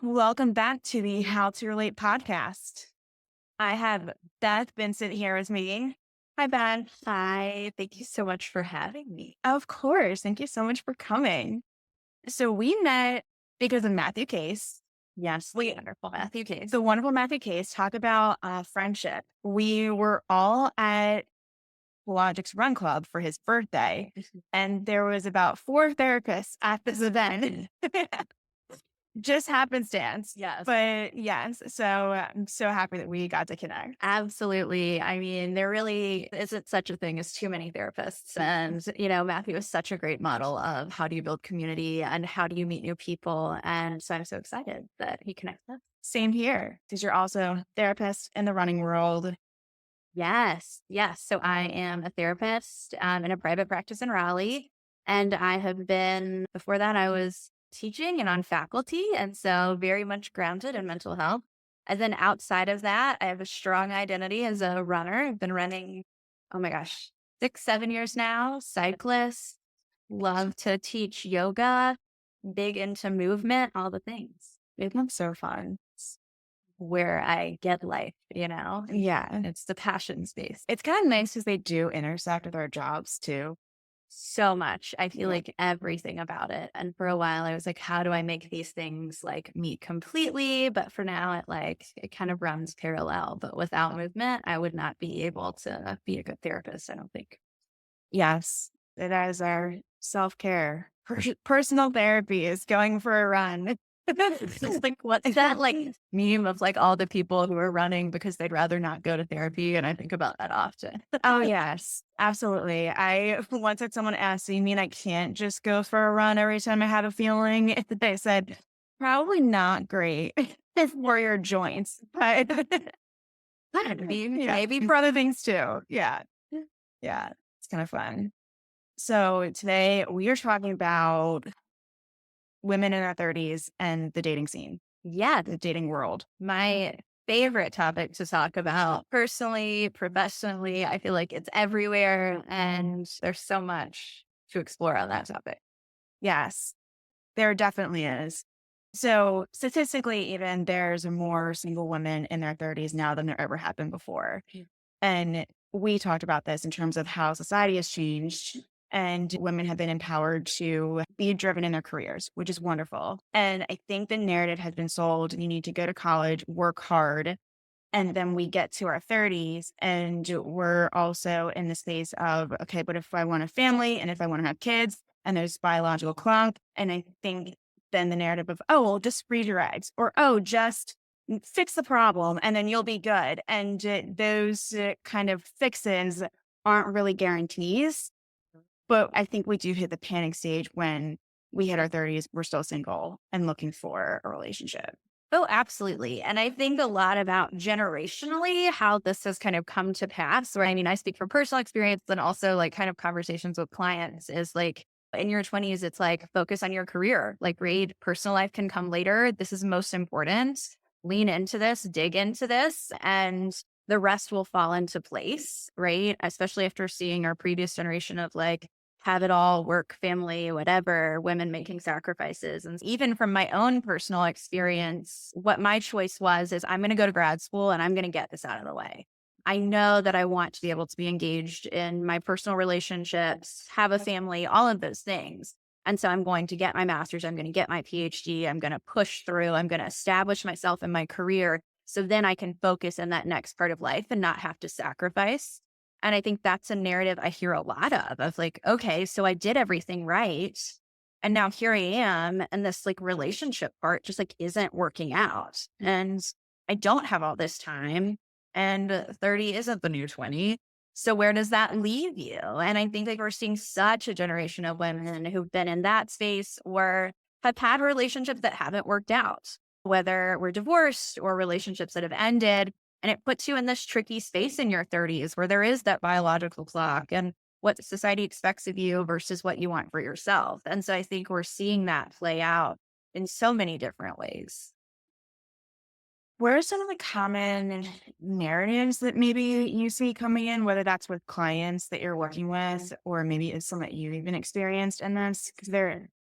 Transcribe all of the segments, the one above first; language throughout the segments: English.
Welcome back to the How to Relate podcast. I have Beth Vincent here with me. Hi, Beth. Hi, thank you so much for having me. Of course. Thank you so much for coming. So we met because of Matthew Case. Yes, the wonderful Matthew Case. The wonderful Matthew Case talk about friendship. We were all at Logic's Run Club for his birthday, and there was about four therapists at this event. Just happenstance. Yes, But yes, so I'm so happy that we got to connect. absolutely. I mean, there really isn't such a thing as too many therapists. And, Matthew is such a great model of how do you build community and how do you meet new people. And so I'm so excited that he connects us. Same here, because you're also a therapist in the running world. Yes, yes. So I am a therapist in a private practice in Raleigh. And I have been, before that, I was teaching and on faculty. And so very much grounded in mental health. And then outside of that, I have a strong identity as a runner. I've been running, oh my gosh, 6, 7 years now, cyclist, love to teach yoga, big into movement, all the things. It's so fun. Where I get life. Yeah. It's the passion space. It's kind of nice because they do intersect with our jobs too. So much. I feel Yeah. like everything about it. And for a while I was like, how do I make these things like meet completely? But for now it kind of runs parallel. But without movement, I would not be able to be a good therapist, I don't think. Yes, it is our self-care. Personal therapy is going for a run. It's like what's that like meme of like all the people who are running because they'd rather not go to therapy? And I think about that often. Oh, yes, absolutely. I once had someone ask me, "You mean I can't just go for a run every time I have a feeling?" They said, "Probably not great for your joints, but I mean, yeah, maybe for other things too." Yeah, yeah, it's kind of fun. So today we are talking about women in their 30s and the dating scene, yeah, the dating world. my favorite topic to talk about personally, professionally. I feel like it's everywhere and there's so much to explore on that topic. Yes, there definitely is. So statistically, even there's more single women in their 30s now than there ever have been before. Mm. And we talked about this in terms of how society has changed and women have been empowered to be driven in their careers, which is wonderful. And I think the narrative has been sold you need to go to college, work hard. And then we get to our 30s and we're also in the space of, okay, but if I want a family and if I want to have kids and there's biological clock, and I think then the narrative of, oh, well, just freeze your eggs or, oh, just fix the problem and then you'll be good. And those kind of fixes aren't really guarantees. But I think we do hit the panic stage when we hit our 30s, we're still single and looking for a relationship. Oh, absolutely. And I think a lot about generationally how this has kind of come to pass. Where I mean, I speak from personal experience and also like kind of conversations with clients is like in your 20s, it's like focus on your career. Like, read personal life can come later. This is most important. Lean into this, dig into this, and the rest will fall into place, right? Especially after seeing our previous generation of like, have it all, work, family, whatever, women making sacrifices. And even from my own personal experience, what my choice was is I'm going to go to grad school and I'm going to get this out of the way. I know that I want to be able to be engaged in my personal relationships, have a family, all of those things. And so I'm going to get my master's, I'm going to get my PhD, I'm going to push through, I'm going to establish myself in my career. So then I can focus in that next part of life and not have to sacrifice. And I think that's a narrative I hear a lot of like, okay, so I did everything right. And now here I am. And this like relationship part just like isn't working out. And I don't have all this time. And 30 isn't the new 20. So where does that leave you? And I think like we're seeing such a generation of women who've been in that space or have had relationships that haven't worked out, whether we're divorced or relationships that have ended. And it puts you in this tricky space in your 30s where there is that biological clock and what society expects of you versus what you want for yourself. And so I think we're seeing that play out in so many different ways. Where are some of the common narratives that maybe you see coming in, whether that's with clients that you're working with, or maybe it's some that you've even experienced in this? Because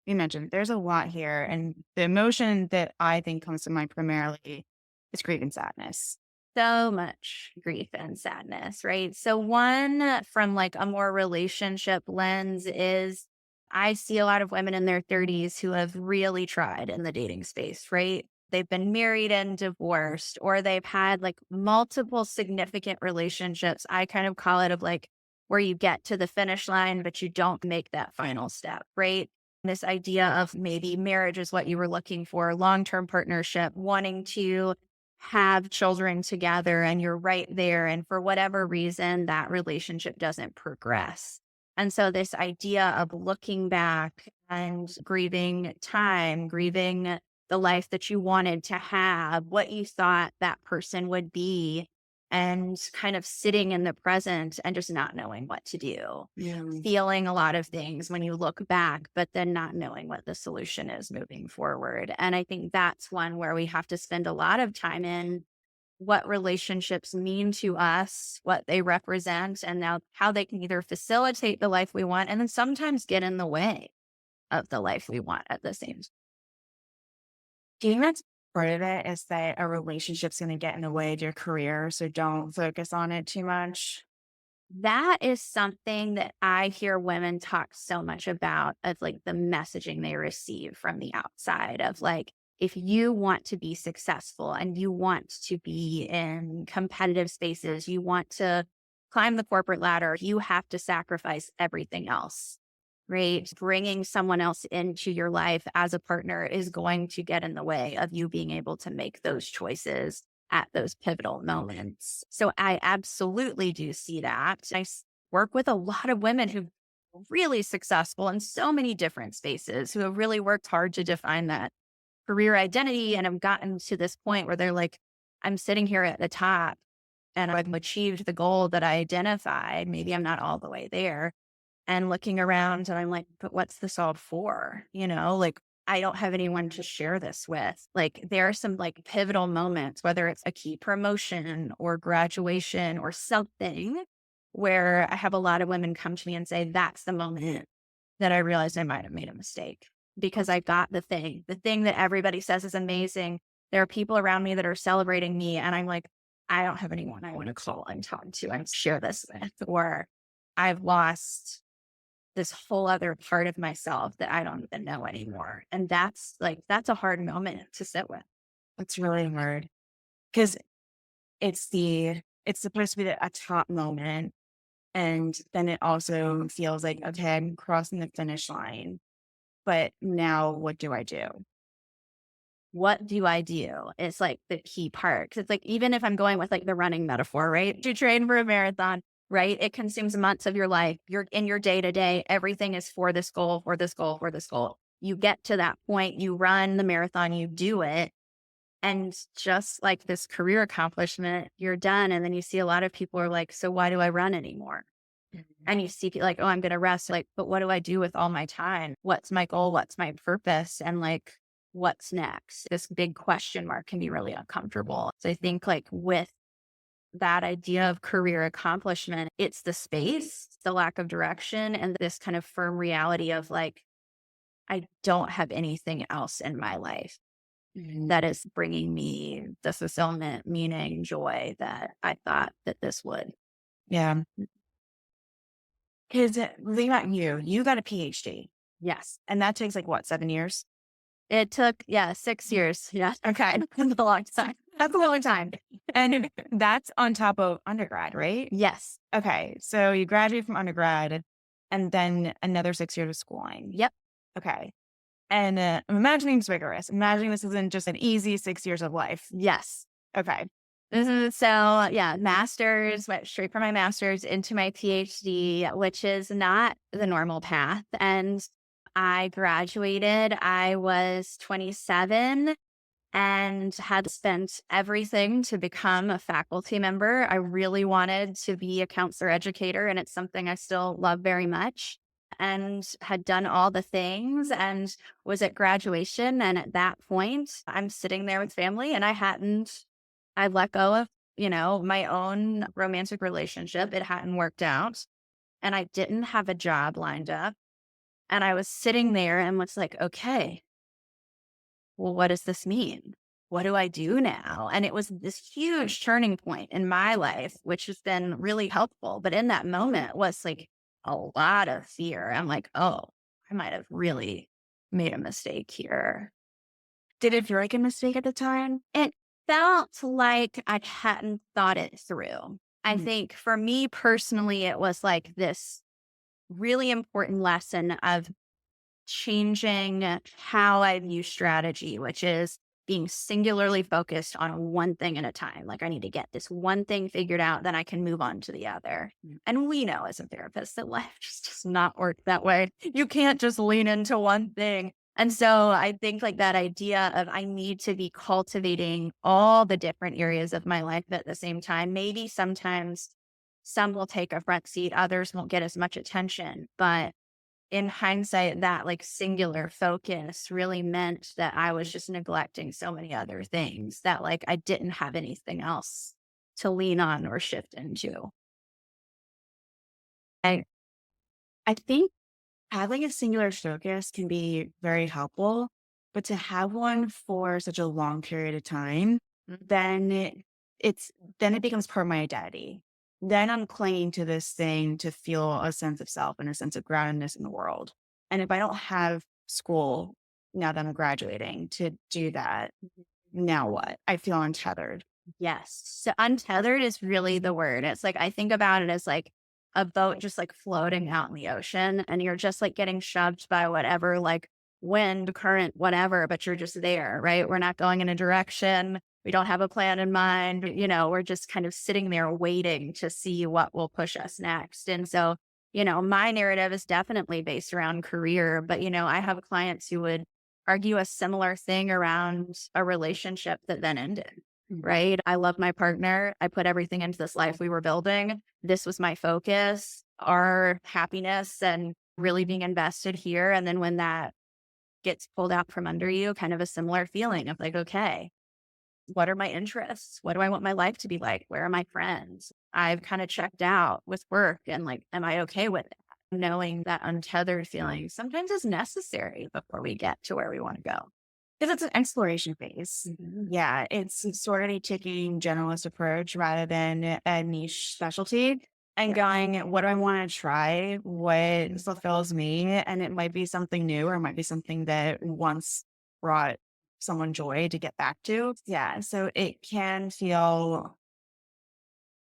you mentioned there's a lot here. And the emotion that I think comes to mind primarily is grief and sadness. So much grief and sadness, right? So, one from like a more relationship lens is I see a lot of women in their 30s who have really tried in the dating space, right? They've been married and divorced, or they've had like multiple significant relationships. I kind of call it of like where you get to the finish line, but you don't make that final step, right? This idea of maybe marriage is what you were looking for, long term partnership, wanting to have children together, and you're right there. And for whatever reason, that relationship doesn't progress. And so, this idea of looking back and grieving time, grieving the life that you wanted to have, what you thought that person would be, and kind of sitting in the present and just not knowing what to do, Yeah. feeling a lot of things when you look back, but then not knowing what the solution is moving forward. And I think that's one where we have to spend a lot of time in what relationships mean to us, what they represent, and now how they can either facilitate the life we want and then sometimes get in the way of the life we want at the same time. Do you think that's part of it is that a relationship's going to get in the way of your career? So don't focus on it too much. That is something that I hear women talk so much about of like the messaging they receive from the outside of like, if you want to be successful and you want to be in competitive spaces, you want to climb the corporate ladder, you have to sacrifice everything else, right? Bringing someone else into your life as a partner is going to get in the way of you being able to make those choices at those pivotal moments. So I absolutely do see that. Work with a lot of women who are really successful in so many different spaces who have really worked hard to define that career identity and have gotten to this point where they're like, I'm sitting here at the top and I've achieved the goal that I identified. Maybe I'm not all the way there. And looking around and I'm like, but what's this all for? Like I don't have anyone to share this with. Like there are some like pivotal moments, whether it's a key promotion or graduation or something, where I have a lot of women come to me and say, that's the moment that I realized I might have made a mistake because I got the thing that everybody says is amazing. There are people around me that are celebrating me. And I'm like, I don't have anyone I want to call and talk to and share this with, or I've lost this whole other part of myself that I don't even know anymore. And that's a hard moment to sit with. It's really hard because it's supposed to be a top moment. And then it also feels like, okay, I'm crossing the finish line. But now what do I do? What do I do? It's like the key part. 'Cause it's like, even if I'm going with like the running metaphor, right? To train for a marathon, right? It consumes months of your life. You're in your day to day. Everything is for this goal, for this goal, for this goal. You get to that point, you run the marathon, you do it. And just like this career accomplishment, you're done. And then you see a lot of people are like, so why do I run anymore? And you see people like, oh, I'm going to rest. Like, but what do I do with all my time? What's my goal? What's my purpose? And like, what's next? This big question mark can be really uncomfortable. So I think like with that idea of career accomplishment, it's the space, the lack of direction, and this kind of firm reality of like, I don't have anything else in my life Mhm. that is bringing me the fulfillment, meaning, joy that I thought that this would. Yeah. Because think about you got a PhD Yes. and that takes like what, 7 years? It took, yeah, 6 years. Yeah. Okay. It's a long time. That's a long time. And that's on top of undergrad, right? Yes. Okay. So you graduate from undergrad and then another 6 years of schooling. Yep. Okay. And I'm imagining it's rigorous. Imagining this isn't just an easy 6 years of life. Yes. Okay. So yeah, master's, went straight from my master's into my PhD, which is not the normal path. And I graduated, I was 27 and had spent everything to become a faculty member. I really wanted to be a counselor educator, and it's something I still love very much. And had done all the things and was at graduation. And at that point, I'm sitting there with family, and I let go of, my own romantic relationship. It hadn't worked out, and I didn't have a job lined up. And I was sitting there and was like, okay, well, what does this mean? What do I do now? And it was this huge turning point in my life, which has been really helpful. But in that moment was like a lot of fear. I'm like, oh, I might have really made a mistake here. Did it feel like a mistake at the time? It felt like I hadn't thought it through. I Mhm. think for me personally, it was like this really important lesson of changing how I view strategy, which is being singularly focused on one thing at a time. Like I need to get this one thing figured out, then I can move on to the other. Yeah. And we know as a therapist that life just does not work that way. You can't just lean into one thing. And so I think like that idea of I need to be cultivating all the different areas of my life at the same time. Maybe sometimes some will take a front seat, others won't get as much attention, but in hindsight, that like singular focus really meant that I was just neglecting so many other things that like I didn't have anything else to lean on or shift into. I I think having a singular focus can be very helpful, but to have one for such a long period of time, then it's then it becomes part of my identity. Then I'm clinging to this thing to feel a sense of self and a sense of groundedness in the world. And if I don't have school now that I'm graduating to do that, now what? I feel untethered. Yes. So untethered is really the word. It's like I think about it as like a boat just like floating out in the ocean and you're just like getting shoved by whatever like wind, current, whatever, but you're just there, right? We're not going in a direction. We don't have a plan in mind. We're just kind of sitting there waiting to see what will push us next. And so, my narrative is definitely based around career, but I have clients who would argue a similar thing around a relationship that then ended, Mhm. right? I love my partner. I put everything into this life we were building. This was my focus, our happiness, and really being invested here. And then when that gets pulled out from under you, kind of a similar feeling of like, okay, what are my interests? What do I want my life to be like? Where are my friends? I've kind of checked out with work and like, am I okay with it? Knowing that untethered feeling sometimes is necessary before we get to where we want to go. Because it's an exploration phase. Mhm. Yeah, it's sort of a taking generalist approach rather than a niche specialty and Yeah. going, what do I want to try? What fulfills me? And it might be something new or it might be something that once brought someone joy to get back to. Yeah, so it can feel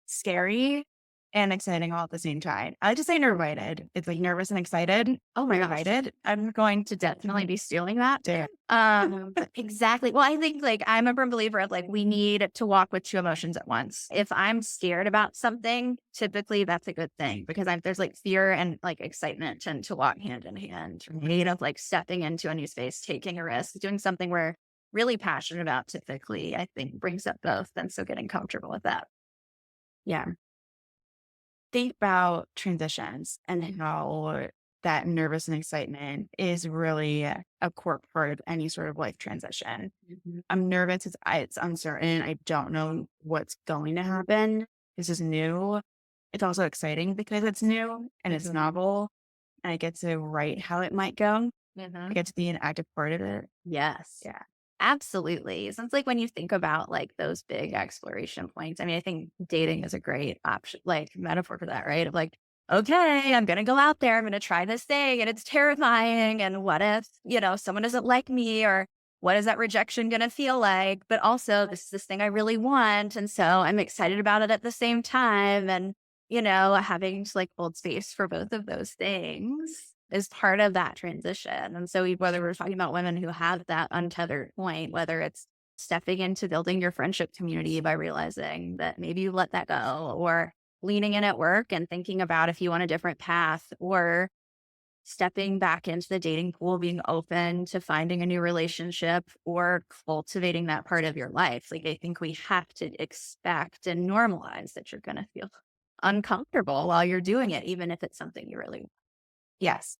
scary and exciting all at the same time. I like to say nerve-lighted. It's like nervous and excited. Oh my gosh. Excited. I'm going to definitely be stealing that. There. Exactly. Well, I think like I'm a firm believer of like we need to walk with two emotions at once. If I'm scared about something, typically that's a good thing because there's like fear and like excitement tend to walk hand in hand. Right? Of like stepping into a new space, taking a risk, doing something we're really passionate about. Typically, I think brings up both, and so getting comfortable with that. Yeah. Think about transitions and how that nervous and excitement is really a core part of any sort of life transition. Mhm. I'm nervous. It's uncertain. I don't know what's going to happen. This is new. It's also exciting because it's new and it's Mhm. novel and I get to write how it might go. I Mhm. get to be an active part of it. Yes. Yeah. Absolutely. So it's like when you think about like those big exploration points, I mean, I think dating is a great option, like metaphor for that, right? Of like, okay, I'm going to go out there, I'm going to try this thing and it's terrifying. And what if, someone doesn't like me or what is that rejection going to feel like? But also, this is this thing I really want. And so I'm excited about it at the same time. And, having to like hold space for both of those things is part of that transition. And so whether we're talking about women who have that untethered point, whether it's stepping into building your friendship community by realizing that maybe you let that go, or leaning in at work and thinking about if you want a different path, or stepping back into the dating pool, being open to finding a new relationship or cultivating that part of your life. Like I think we have to expect and normalize that you're going to feel uncomfortable while you're doing it, even if it's something you really want. Yes.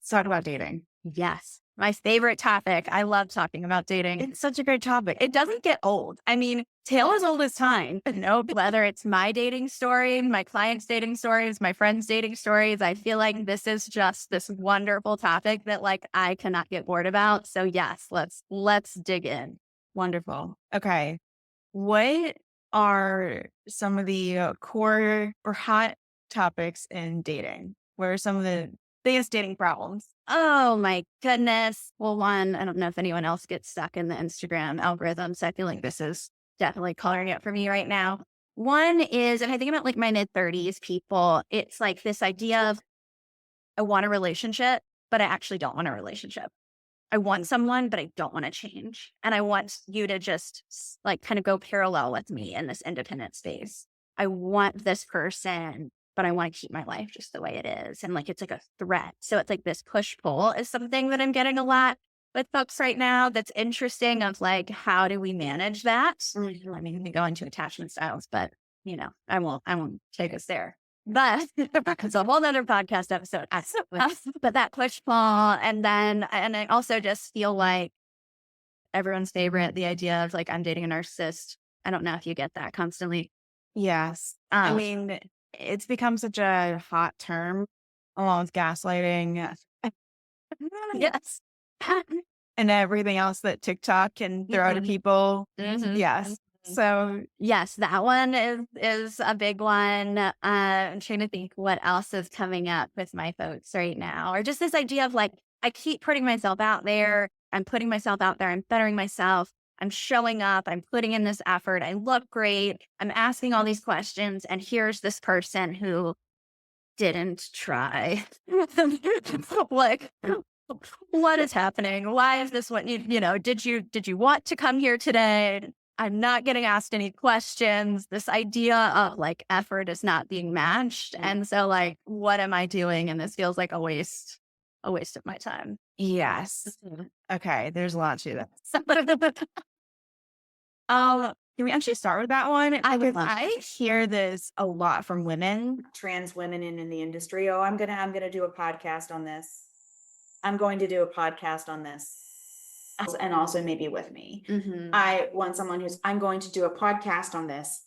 Let's talk about dating. Yes. My favorite topic. I love talking about dating. It's such a great topic. It doesn't get old. I mean, tale as old as time. No, whether it's my dating story, my clients' dating stories, my friends' dating stories, I feel like this is just this wonderful topic that like I cannot get bored about. So yes, let's dig in. Wonderful. Okay. What are some of the core or hot topics in dating? What are some of the biggest dating problems? Oh my goodness. Well, one, I don't know if anyone else gets stuck in the Instagram algorithms. I feel like this is definitely coloring it for me right now. One is, and I think about like my mid 30s people, it's like this idea of I want a relationship, but I actually don't want a relationship. I want someone, but I don't want to change. And I want you to just like kind of go parallel with me in this independent space. I want this person, but I want to keep my life just the way it is. And like it's like a threat. So it's like this push pull is something that I'm getting a lot with folks right now that's interesting of like, how do we manage that? I mean, we can go into attachment styles, but I won't take us there. But it's a whole nother podcast episode. But that push pull, and I also just feel like everyone's favorite, the idea of like I'm dating a narcissist. I don't know if you get that constantly. Yes. I mean, it's become such a hot term along with gaslighting Yes. and everything else that TikTok can throw out at people. Mhm. Yes. So, Yes, that one is a big one. I'm trying to think what else is coming up with my folks right now, or just this idea of like I keep putting myself out there. I'm putting myself out there. I'm bettering myself. I'm showing up. I'm putting in this effort. I look great. I'm asking all these questions, and here's this person who didn't try. Like, what is happening? Why is this what did you want to come here today? I'm not getting asked any questions. This idea of like effort is not being matched. And so like, what am I doing? And this feels like a waste of my time. yes. Mhm. Okay. There's a lot to that. Can we actually start with that one? I would Because love I hear this a lot from women. Trans women in the industry. Oh, I'm gonna do a podcast on this. I'm going to do a podcast on this. And also maybe with me. Mhm. I want someone who's I'm going to do a podcast on this.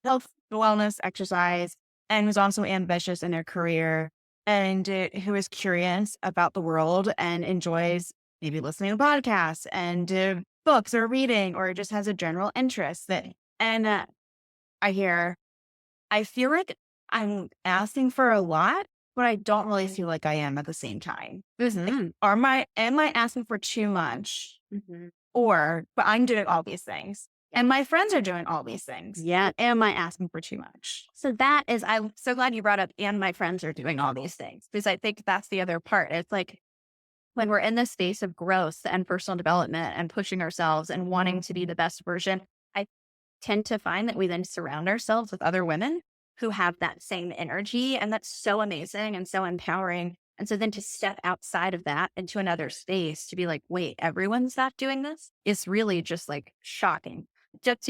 Health, wellness, exercise, and who's also ambitious in their career and who is curious about the world and enjoys maybe listening to podcasts and books or reading or just has a general interest that and I hear I feel like I'm asking for a lot, but I don't really feel like I am at the same time. Mhm. Am I asking for too much? Mhm. But I'm doing all these things. And my friends are doing all these things. Yeah. Am I asking for too much? So I'm so glad you brought up, and my friends are doing all these things, because I think that's the other part. It's like when we're in this space of growth and personal development and pushing ourselves and wanting to be the best version, I tend to find that we then surround ourselves with other women who have that same energy. And that's so amazing and so empowering. And so then to step outside of that into another space to be like, wait, everyone's not doing this is really just like shocking. Just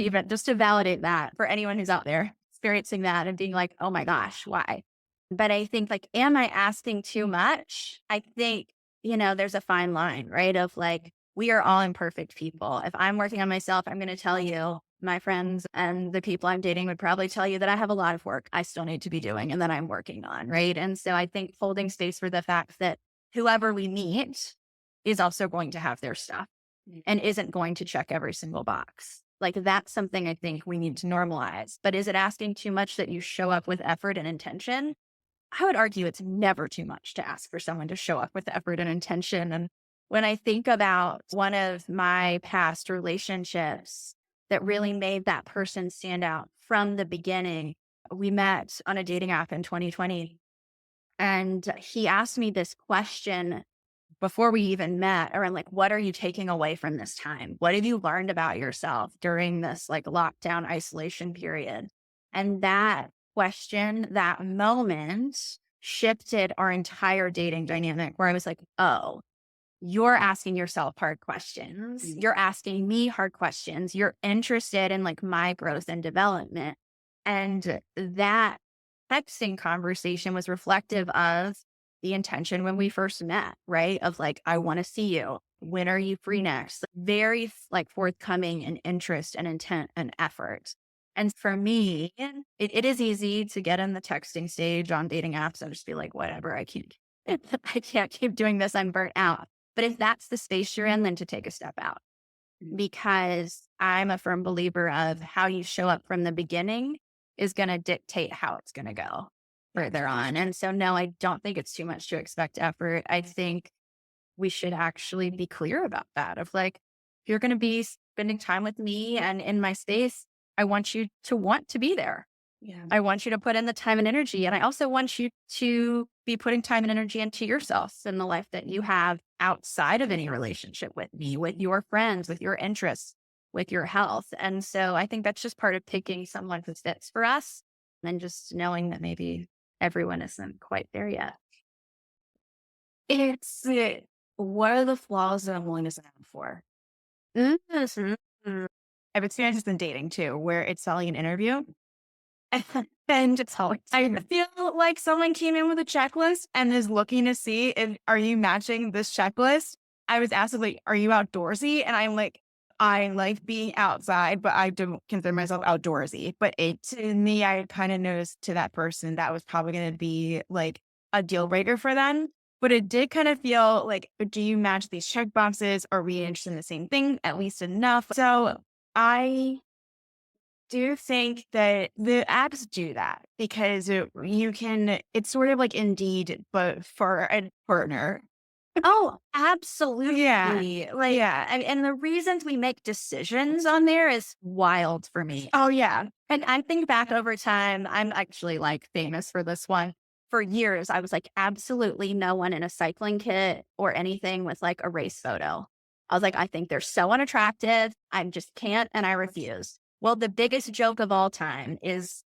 to validate that for anyone who's out there experiencing that and being like, oh my gosh, why? But I think like, am I asking too much? I think, there's a fine line, right? Of like, we are all imperfect people. If I'm working on myself, I'm going to tell you, my friends and the people I'm dating would probably tell you that I have a lot of work I still need to be doing and that I'm working on. Right. And so I think holding space for the fact that whoever we meet is also going to have their stuff and isn't going to check every single box. Like that's something I think we need to normalize. But is it asking too much that you show up with effort and intention? I would argue it's never too much to ask for someone to show up with effort and intention. And when I think about one of my past relationships that really made that person stand out from the beginning, we met on a dating app in 2020. And he asked me this question before we even met around like, what are you taking away from this time? What have you learned about yourself during this like lockdown isolation period? And that question, that moment shifted our entire dating dynamic where I was like, oh, you're asking yourself hard questions. You're asking me hard questions. You're interested in like my growth and development. And that texting conversation was reflective of the intention when we first met, right? Of like, I want to see you. When are you free next? Very like forthcoming in interest and intent and effort. And for me, it is easy to get in the texting stage on dating apps and just be like, whatever, I can't keep doing this. I'm burnt out. But if that's the space you're in, then to take a step out, because I'm a firm believer of how you show up from the beginning is going to dictate how it's going to go further on. And so, no, I don't think it's too much to expect effort. I think we should actually be clear about that of like, if you're going to be spending time with me and in my space, I want you to want to be there. Yeah. I want you to put in the time and energy. And I also want you to be putting time and energy into yourself and the life that you have outside of any relationship with me, with your friends, with your interests, with your health. And so I think that's just part of picking someone who fits for us and just knowing that maybe everyone isn't quite there yet. It's what are the flaws that I'm willing to sign up for? Mm-hmm. I've experienced this in dating too, where it's selling an interview. And It's always I feel like someone came in with a checklist and is looking to see if are you matching this checklist. I was asked like, are you outdoorsy? And I'm like, I like being outside, but I don't consider myself outdoorsy. But it to me, I kind of noticed to that person that was probably going to be like a deal breaker for them. But it did kind of feel like, do you match these check boxes? Are we interested in the same thing? At least enough. So I do think that the apps do that because it's sort of like Indeed, but for a partner. Oh, absolutely. Yeah. Like, Yeah. and the reasons we make decisions on there is wild for me. Oh, yeah. And I think back over time, I'm actually like famous for this one. For years, I was like, absolutely no one in a cycling kit or anything with like a race photo. I was like, I think they're so unattractive. I just can't and I refuse. Well, the biggest joke of all time is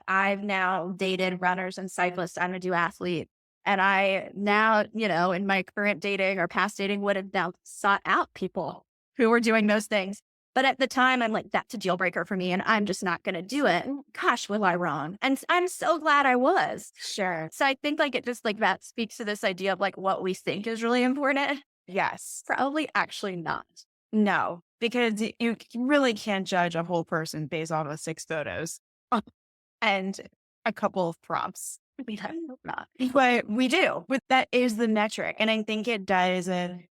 I've now dated runners and cyclists. I'm a duathlete. And I now, in my current dating or past dating would have now sought out people who were doing those things. But at the time, I'm like, that's a deal breaker for me. And I'm just not going to do it. Gosh, was I wrong? And I'm so glad I was. Sure. So I think like it just like that speaks to this idea of like what we think is really important. Yes. Probably actually not. No, because you really can't judge a whole person based off of 6 photos and a couple of prompts. We don't not. But we do. But that is the metric. And I think it does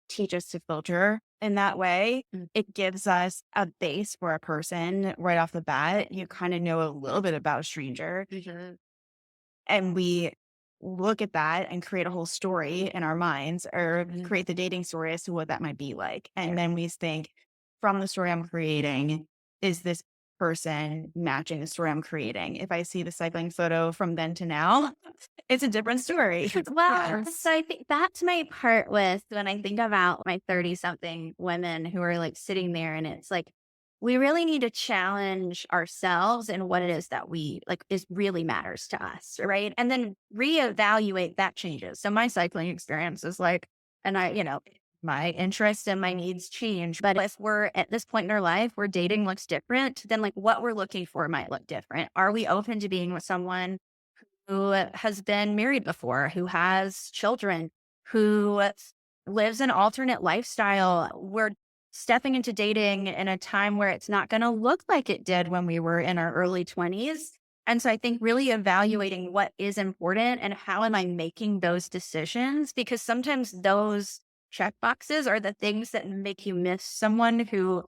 teach us to filter in that way. It gives us a base for a person right off the bat. You kind of know a little bit about a stranger. And we look at that and create a whole story in our minds or create the dating story as to what that might be like. And then we think from the story I'm creating, is this person matching the story I'm creating? If I see the cycling photo from then to now, it's a different story. Well, so I think that's my part with when I think about my 30 something women who are like sitting there and it's like, we really need to challenge ourselves and what it is that we like is really matters to us. Right. And then reevaluate that changes. So my cycling experience is like, and my interests and my needs change. But if we're at this point in our life where dating looks different, then like what we're looking for might look different. Are we open to being with someone who has been married before, who has children, who lives an alternate lifestyle? We're stepping into dating in a time where it's not going to look like it did when we were in our early 20s. And so I think really evaluating what is important and how am I making those decisions? Because sometimes those check boxes are the things that make you miss someone who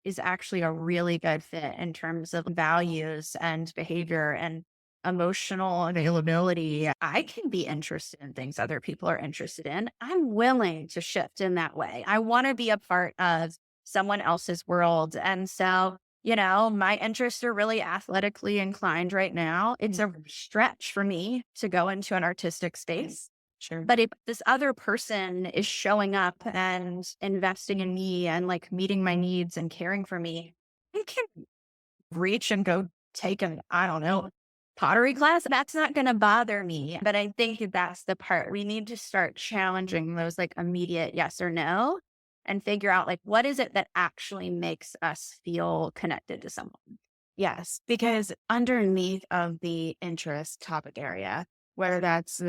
is actually a really good fit in terms of values and behavior and emotional availability. I can be interested in things other people are interested in. I'm willing to shift in that way. I want to be a part of someone else's world. And so, my interests are really athletically inclined right now. It's a stretch for me to go into an artistic space. Sure. But if this other person is showing up and investing in me and like meeting my needs and caring for me, I can reach and go take an, I don't know, pottery class. That's not going to bother me. But I think that's the part we need to start challenging those like immediate yes or no and figure out like, what is it that actually makes us feel connected to someone? Yes, because underneath of the interest topic area, whether that's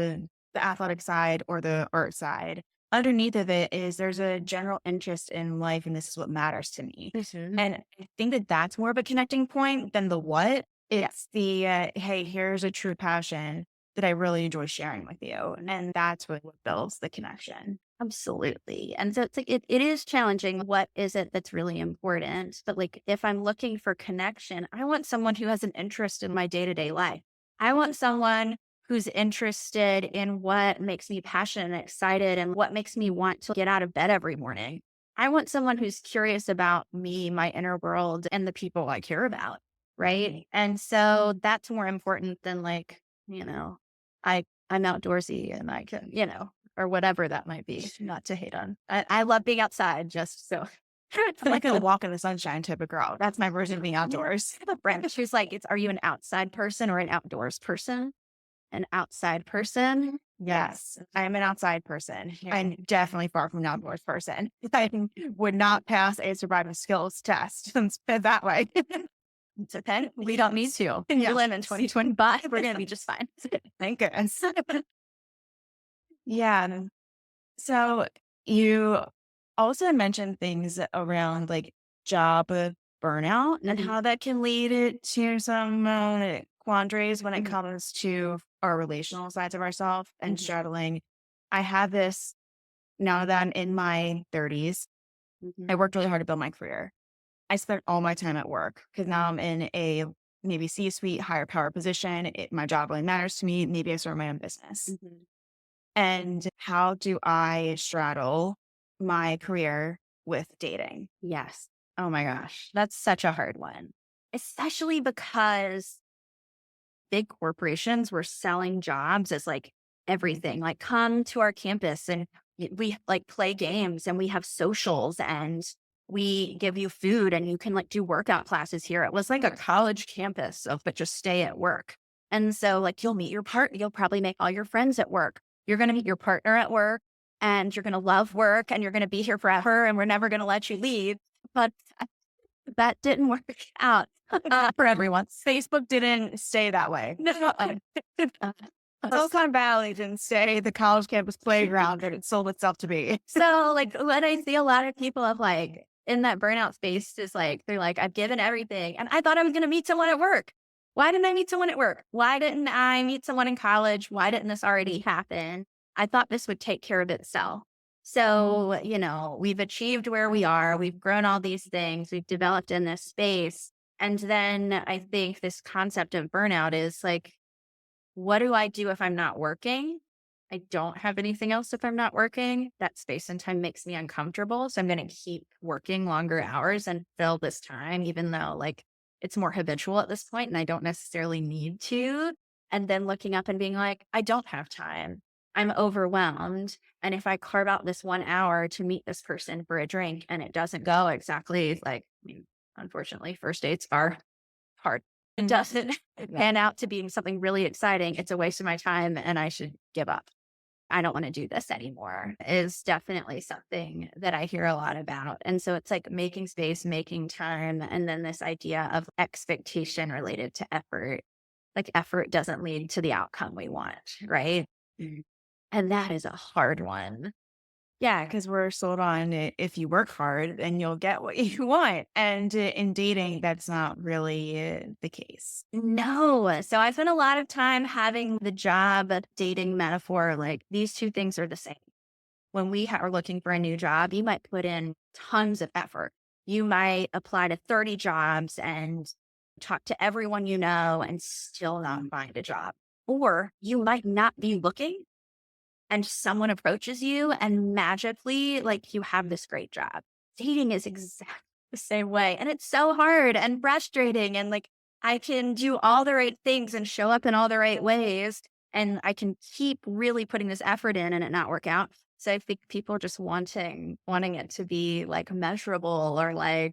the athletic side or the art side. Underneath of it is there's a general interest in life, and this is what matters to me. Mhm. And I think that that's more of a connecting point than the what. Yeah. It's the, hey, here's a true passion that I really enjoy sharing with you. And that's what builds the connection. Absolutely. And so it's like it is challenging. What is it that's really important? But like if I'm looking for connection, I want someone who has an interest in my day-to-day life. I want someone who's interested in what makes me passionate and excited and what makes me want to get out of bed every morning. I want someone who's curious about me, my inner world, and the people I care about. Right. And so that's more important than like, I'm outdoorsy and I can, or whatever that might be, not to hate on. I love being outside just so. I'm like a walk in the sunshine type of girl. That's my version of being outdoors. I have a friend who's like, are you an outside person or an outdoors person? An outside person? Yes, I'm an outside person. I'm definitely far from an outdoors person. I would not pass a survival skills test. Let's put it that way. It's okay. We don't need to. Yeah. We live in 2025. We're going to be just fine. Thank goodness. Yeah. So you also mentioned things around like job burnout and Mhm. how that can lead it to some quandaries when it Mhm. comes to our relational sides of ourselves and Mhm. struggling. I have this now that I'm in my 30s. Mhm. I worked really hard to build my career. I spent all my time at work because now I'm in a maybe C-suite, higher power position. My job really matters to me. Maybe I start my own business. Mhm. And how do I straddle my career with dating? Yes. Oh my gosh. That's such a hard one, especially because big corporations were selling jobs as like everything, like come to our campus and we like play games and we have socials and we give you food and you can like do workout classes here. It was like a college campus of, but just stay at work. And so like you'll meet your partner, you'll probably make all your friends at work. You're going to meet your partner at work and you're going to love work and you're going to be here forever and we're never going to let you leave. But that didn't work out. For everyone. Facebook didn't stay that way. No. Silicon Valley didn't stay the college campus playground that it sold itself to be. So, like, what I see a lot of people of like in that burnout space is like, they're like, I've given everything. And I thought I was going to meet someone at work. Why didn't I meet someone at work? Why didn't I meet someone in college? Why didn't this already happen? I thought this would take care of itself. So, we've achieved where we are. We've grown all these things. We've developed in this space. And then I think this concept of burnout is like, what do I do if I'm not working? I don't have anything else if I'm not working. That space and time makes me uncomfortable. So I'm going to keep working longer hours and fill this time, even though like it's more habitual at this point and I don't necessarily need to. And then looking up and being like, I don't have time. I'm overwhelmed. And if I carve out this 1 hour to meet this person for a drink and it doesn't go exactly like, unfortunately, first dates are hard. It doesn't pan out to being something really exciting. It's a waste of my time and I should give up. I don't want to do this anymore is definitely something that I hear a lot about. And so it's like making space, making time, and then this idea of expectation related to effort. Like effort doesn't lead to the outcome we want, right? Mhm. And that is a hard one. Yeah, because we're sold on it. If you work hard, then you'll get what you want. And in dating, that's not really the case. No. So I spent a lot of time having the job dating metaphor. Like these two things are the same. When we are looking for a new job, you might put in tons of effort. You might apply to 30 jobs and talk to everyone you know and still not find a job. Or you might not be looking and someone approaches you and magically, like, you have this great job. Dating is exactly the same way. And it's so hard and frustrating. And like, I can do all the right things and show up in all the right ways. And I can keep really putting this effort in and it not work out. So I think people are just wanting it to be like measurable or like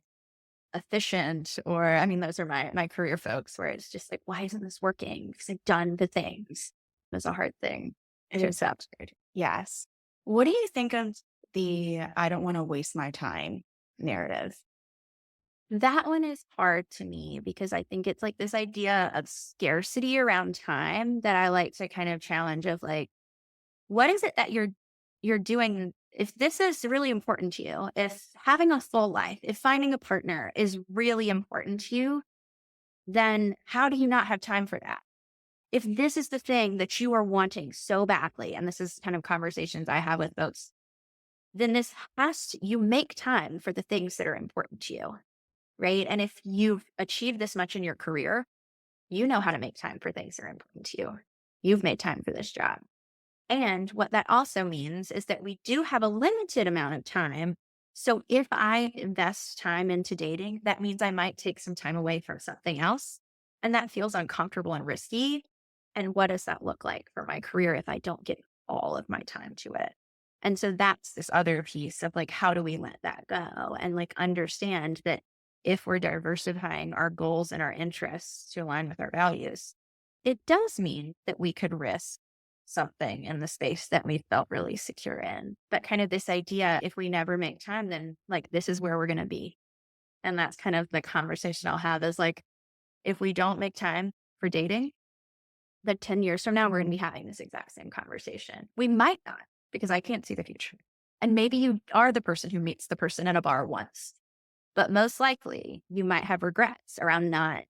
efficient. Or, I mean, those are my career folks where it's just like, why isn't this working? Because I've done the things. It's a hard thing It to is accept. yes. What do you think of the I don't want to waste my time narrative? That one is hard to me because I think it's like this idea of scarcity around time that I like to kind of challenge of like, What is it that you're doing? If this is really important to you, if having a full life, if finding a partner is really important to you, then how do you not have time for that? If this is the thing that you are wanting so badly, and this is kind of conversations I have with folks, then you make time for the things that are important to you, right? And if you've achieved this much in your career, you know how to make time for things that are important to you. You've made time for this job. And what that also means is that we do have a limited amount of time. So if I invest time into dating, that means I might take some time away from something else. And that feels uncomfortable and risky. And what does that look like for my career if I don't give all of my time to it? And so that's this other piece of like, how do we let that go? And like understand that if we're diversifying our goals and our interests to align with our values, it does mean that we could risk something in the space that we felt really secure in. But kind of this idea, if we never make time, then like this is where we're going to be. And that's kind of the conversation I'll have is like, if we don't make time for dating, then 10 years from now, we're going to be having this exact same conversation. We might not, because I can't see the future. And maybe you are the person who meets the person at a bar once, but most likely you might have regrets around not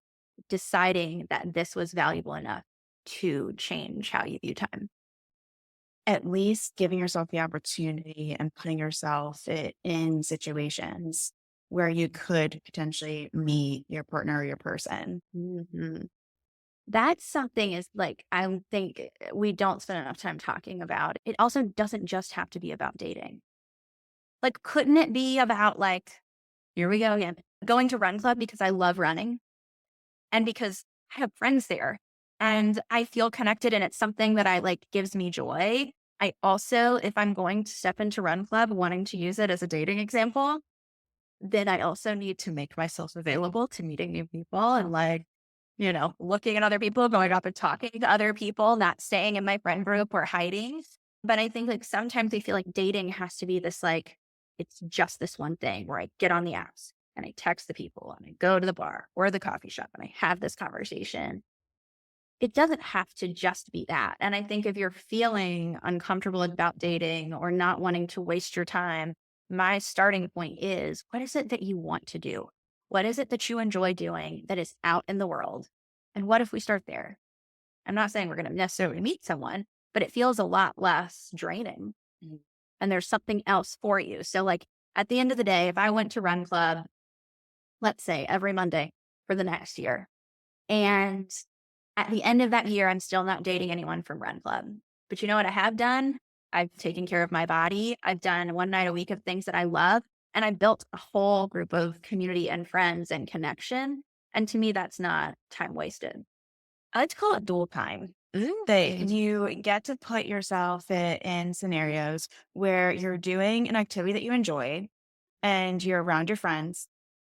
deciding that this was valuable enough to change how you view time. At least giving yourself the opportunity and putting yourself in situations where you could potentially meet your partner or your person. Mhm. That's something is like, I think we don't spend enough time talking about. It also doesn't just have to be about dating. Like, couldn't it be about like, here we go again, going to run club because I love running and because I have friends there and I feel connected and it's something that I like gives me joy. I also, if I'm going to step into run club, wanting to use it as a dating example, then I also need to make myself available to meeting new people and like, looking at other people, going up and talking to other people, not staying in my friend group or hiding. But I think like sometimes I feel like dating has to be this like, it's just this one thing where I get on the apps and I text the people and I go to the bar or the coffee shop and I have this conversation. It doesn't have to just be that. And I think if you're feeling uncomfortable about dating or not wanting to waste your time, my starting point is what is it that you want to do? What is it that you enjoy doing that is out in the world? And what if we start there? I'm not saying we're going to necessarily meet someone, but it feels a lot less draining. Mhm. And there's something else for you. So, like at the end of the day, if I went to Run Club, let's say every Monday for the next year, and at the end of that year, I'm still not dating anyone from Run Club. But you know what I have done? I've taken care of my body. I've done one night a week of things that I love. And I built a whole group of community and friends and connection. And to me, that's not time wasted. I like to call it dual time. That you get to put yourself in scenarios where you're doing an activity that you enjoy and you're around your friends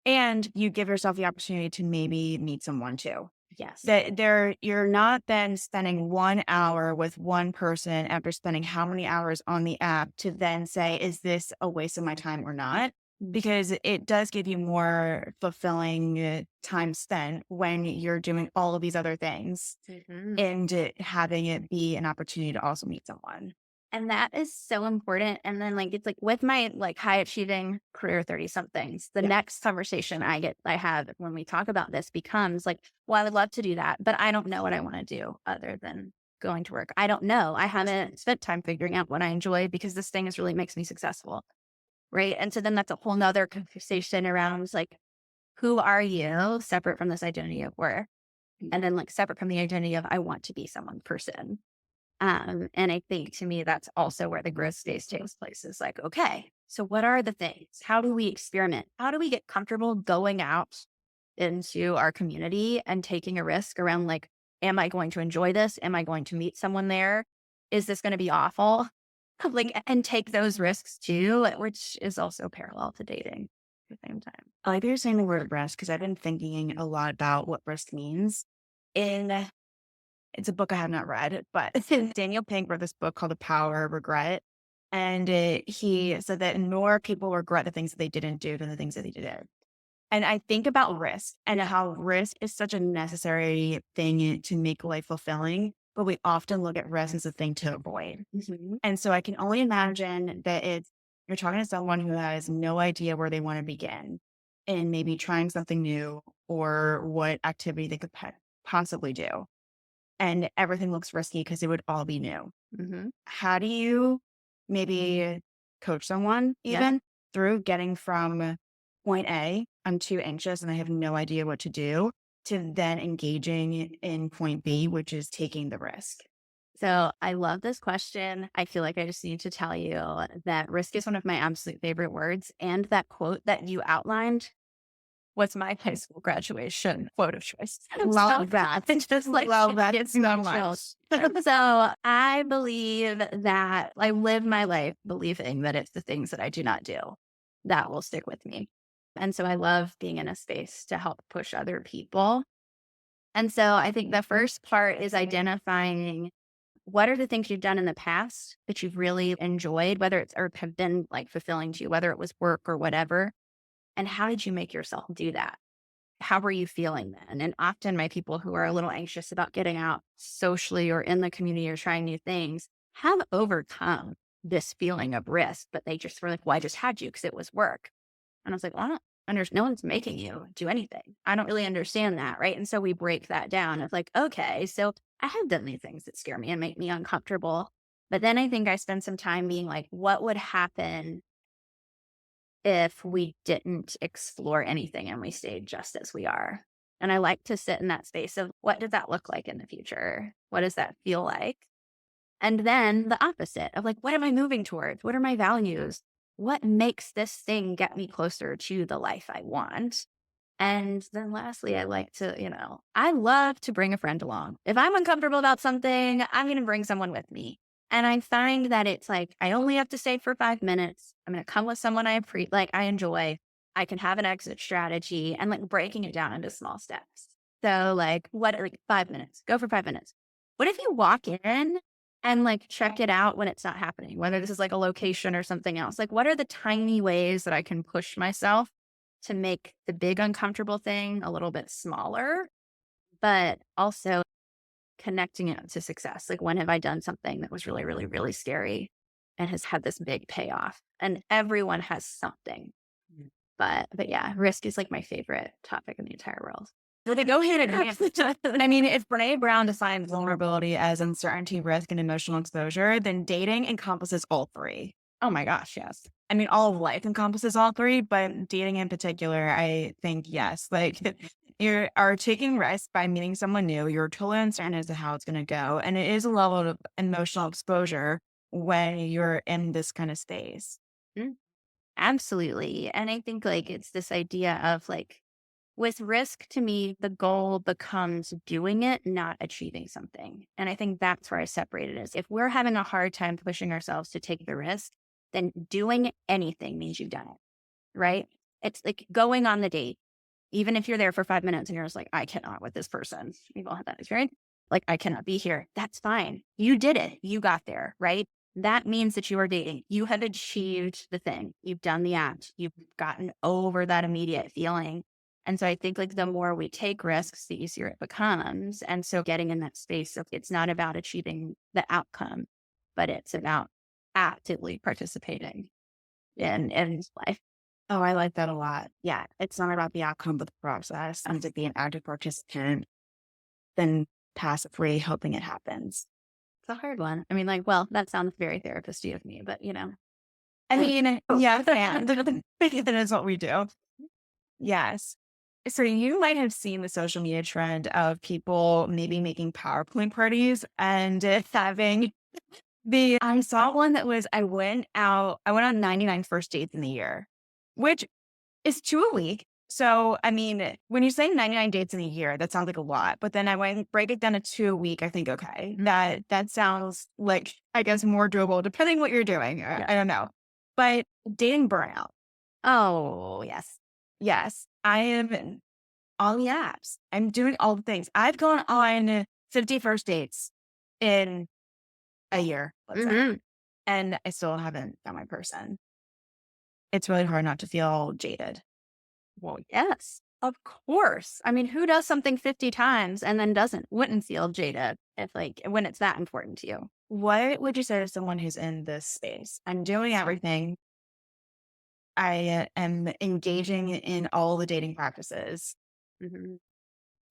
and you give yourself the opportunity to maybe meet someone too. Yes. That you're not then spending 1 hour with one person after spending how many hours on the app to then say, is this a waste of my time or not? Because it does give you more fulfilling time spent when you're doing all of these other things Mhm. and having it be an opportunity to also meet someone. And that is so important. And then like it's like with my like high achieving career 30 somethings, the Yeah. next conversation I have when we talk about this becomes like, well, I would love to do that, but I don't know what I want to do other than going to work. I don't know. I haven't spent time figuring out what I enjoy because this thing is really makes me successful. Right. And so then that's a whole nother conversation around like, who are you separate from this identity of work? And then like separate from the identity of I want to be someone person. And I think to me, that's also where the growth stage takes place is like, okay, so what are the things? How do we experiment? How do we get comfortable going out into our community and taking a risk around like, am I going to enjoy this? Am I going to meet someone there? Is this going to be awful? Like, and take those risks too, which is also parallel to dating at the same time. I like that you're saying the word risk because I've been thinking a lot about what risk means. In It's a book I have not read, but Daniel Pink wrote this book called The Power of Regret. And he said that more people regret the things that they didn't do than the things that they did. And I think about risk and how risk is such a necessary thing to make life fulfilling. but we often look at risk as a thing to avoid. Mhm. And so I can only imagine that you're talking to someone who has no idea where they want to begin and maybe trying something new or what activity they could possibly do. And everything looks risky because it would all be new. Mhm. How do you maybe coach someone Yeah. even through getting from point A, I'm too anxious and I have no idea what to do, to then engaging in point B, which is taking the risk? So I love this question. I feel like I just need to tell you that risk is one of my absolute favorite words. And that quote that you outlined was my high school graduation quote of choice. Love So that. it's just like Love that it's so so much. So I believe that I live my life believing that it's the things that I do not do that will stick with me. And so I love being in a space to help push other people. And so I think the first part is identifying what are the things you've done in the past that you've really enjoyed, whether it's or have been like fulfilling to you, whether it was work or whatever. And how did you make yourself do that? How were you feeling then? And often my people who are a little anxious about getting out socially or in the community or trying new things have overcome this feeling of risk, but they just were like, well, I just had you because it was work. And I was like, well, I don't understand. No one's making you do anything. I don't really understand that. Right. And so we break that down. It's like, okay, so I have done these things that scare me and make me uncomfortable. But then I think I spend some time being like, what would happen if we didn't explore anything and we stayed just as we are? And I like to sit in that space of what does that look like in the future? What does that feel like? And then the opposite of like, what am I moving towards? What are my values? What makes this thing get me closer to the life I want? And then lastly, I like to, I love to bring a friend along. If I'm uncomfortable about something, I'm going to bring someone with me. And I find that it's like, I only have to stay for 5 minutes. I'm going to come with someone I enjoy. I can have an exit strategy and like breaking it down into small steps. So like 5 minutes, go for 5 minutes. What if you walk in and like check it out when it's not happening, whether this is like a location or something else? Like, what are the tiny ways that I can push myself to make the big uncomfortable thing a little bit smaller, but also connecting it to success? Like, when have I done something that was really, really, really scary and has had this big payoff? And everyone has something. But yeah, risk is like my favorite topic in the entire world. So they go hand in hand. I mean, if Brene Brown defines vulnerability as uncertainty, risk, and emotional exposure, then dating encompasses all three. Oh my gosh, yes. I mean, all of life encompasses all three, but dating in particular, I think yes. Like you are taking risks by meeting someone new. You're totally uncertain as to how it's going to go, and it is a level of emotional exposure when you're in this kind of space. Mm, absolutely. And I think like it's this idea of like, with risk, to me, the goal becomes doing it, not achieving something. And I think that's where I separate it is. If we're having a hard time pushing ourselves to take the risk, then doing anything means you've done it, right? It's like going on the date. Even if you're there for 5 minutes and you're just like, I cannot with this person. We've all had that experience. Like, I cannot be here. That's fine. You did it. You got there, right? That means that you are dating. You have achieved the thing. You've done the act. You've gotten over that immediate feeling. And so I think like the more we take risks, the easier it becomes. And so getting in that space of it's not about achieving the outcome, but it's about actively participating in life. Oh, I like that a lot. Yeah, it's not about the outcome, but the process, and to be an active participant than passively hoping it happens. It's a hard one. I mean, like, well, that sounds very therapist-y of me, but I mean, yeah, and that is what we do. Yes. So you might have seen the social media trend of people maybe making PowerPoint parties and having I saw one that was, I went on 99 first dates in the year, which is 2 a week. So, I mean, when you say 99 dates in a year, that sounds like a lot. But then I went break it down to 2 a week. I think, okay, that sounds like, I guess, more doable, depending what you're doing. I don't know. But dating burnout. oh, yes. Yes, I am in all the apps. I'm doing all the things. I've gone on 50 first dates in a year, let's say, Mhm. and I still haven't found my person. It's really hard not to feel jaded. Well, yes. Of course. I mean, who does something 50 times and then wouldn't feel jaded if like when it's that important to you? What would you say to someone who's in this space? I'm doing everything. I am engaging in all the dating practices. Mhm.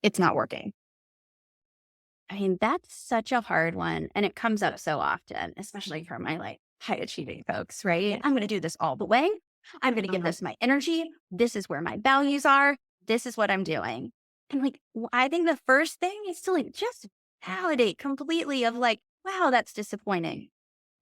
It's not working. I mean, that's such a hard one. And it comes up so often, especially for my like high achieving folks, right? I'm going to do this all the way. I'm going to give this my energy. This is where my values are. This is what I'm doing. And like, I think the first thing is to like just validate completely of like, wow, that's disappointing.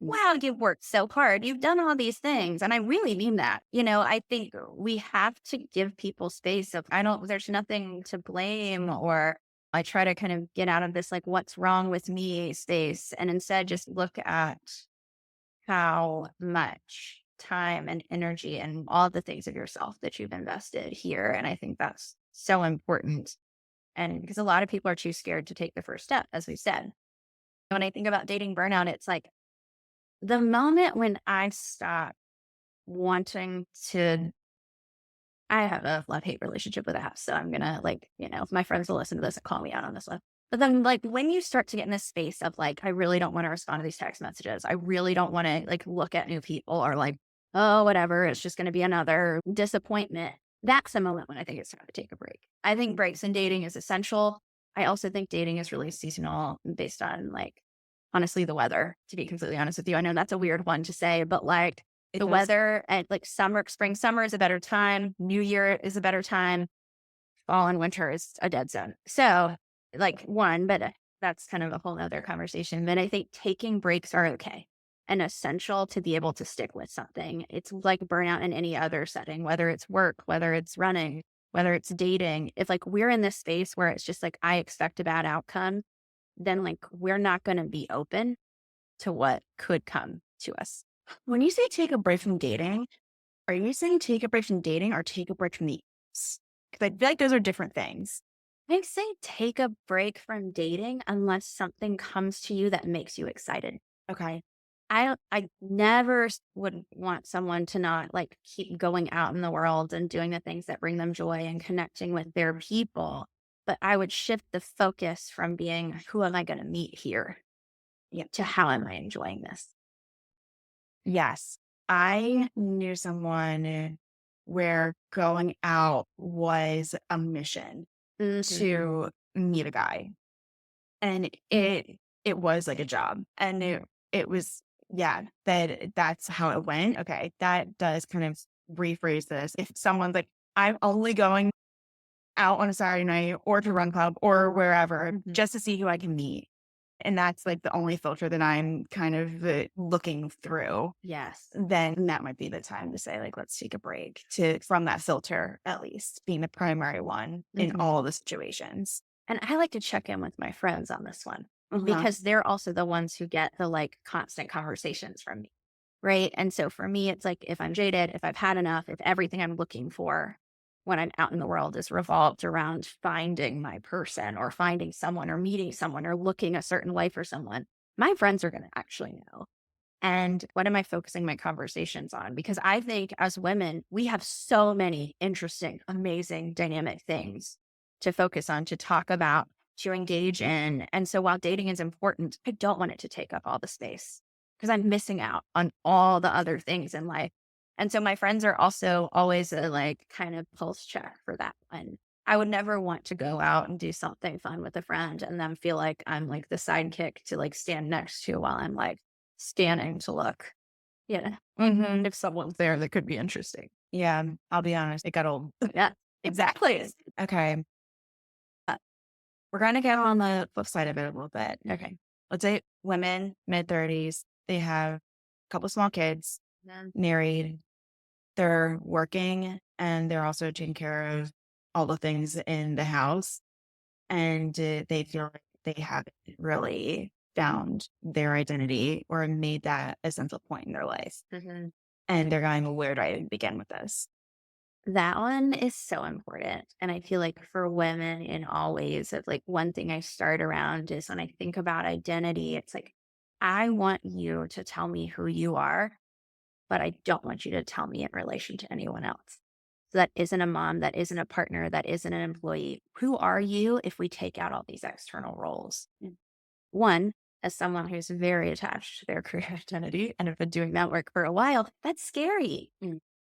Wow, you've worked so hard. You've done all these things. And I really mean that. I think we have to give people space of, there's nothing to blame, or I try to kind of get out of this, like, what's wrong with me space, and instead just look at how much time and energy and all the things of yourself that you've invested here. And I think that's so important. And because a lot of people are too scared to take the first step, as we said. When I think about dating burnout, it's like, the moment when I stop wanting to, I have a love-hate relationship with apps, so I'm gonna like, if my friends will listen to this and call me out on this one. But then like when you start to get in this space of like, I really don't want to respond to these text messages. I really don't want to like look at new people, or like, oh, whatever, it's just gonna be another disappointment. That's the moment when I think it's time to take a break. I think breaks in dating is essential. I also think dating is really seasonal based on like honestly the weather, to be completely honest with you. I know that's a weird one to say, but like It the does. weather and like summer is a better time. New Year is a better time. Fall and winter is a dead zone. So like but that's kind of a whole other conversation. But I think taking breaks are okay and essential to be able to stick with something. It's like burnout in any other setting, whether it's work, whether it's running, whether it's dating. If like we're in this space where it's just like, I expect a bad outcome, then like we're not going to be open to what could come to us. When you say take a break from dating, are you saying take a break from dating or take a break from the apps? Because I feel like those are different things. I say take a break from dating unless something comes to you that makes you excited. Okay. I never would want someone to not like keep going out in the world and doing the things that bring them joy and connecting with their people. But I would shift the focus from being, who am I going to meet here? Yeah. To how am I enjoying this? Yes. I knew someone where going out was a mission Mhm. to meet a guy. And it was like a job. And it was, yeah, that's how it went. Okay. That does kind of rephrase this. If someone's like, I'm only going out on a Saturday night or to run club or wherever Mhm. just to see who I can meet. And that's like the only filter that I'm kind of looking through. Yes. Then that might be the time to say, like, let's take a break from that filter, at least being the primary one in Mhm. all the situations. And I like to check in with my friends on this one Uh-huh. because they're also the ones who get the like constant conversations from me. Right. And so for me, it's like if I'm jaded, if I've had enough, if everything I'm looking for when I'm out in the world is revolved around finding my person or finding someone or meeting someone or looking a certain way for someone, my friends are going to actually know. And what am I focusing my conversations on? Because I think as women, we have so many interesting, amazing, dynamic things to focus on, to talk about, to engage in. And so while dating is important, I don't want it to take up all the space because I'm missing out on all the other things in life. And so my friends are also always a like kind of pulse check for that one. I would never want to go out and do something fun with a friend and then feel like I'm like the sidekick to like stand next to while I'm like scanning to look, if someone's there that could be interesting. Yeah. I'll be honest. It got old. Yeah, exactly. Okay. We're going to get on the flip side of it a little bit. Okay. Let's say women, mid-30s, they have a couple of small kids, Then, married, they're working, and they're also taking care of all the things in the house. And they feel like they haven't really found their identity or made that a central point in their life. mhm. And they're going, well, where do I begin with this? That one is so important. And I feel like for women in all ways of like one thing I start around is when I think about identity, it's like, I want you to tell me who you are, but I don't want you to tell me in relation to anyone else. that isn't a mom, that isn't a partner, that isn't an employee? Who are you if we take out all these external roles? One, as someone who's very attached to their career identity and have been doing that work for a while, that's scary,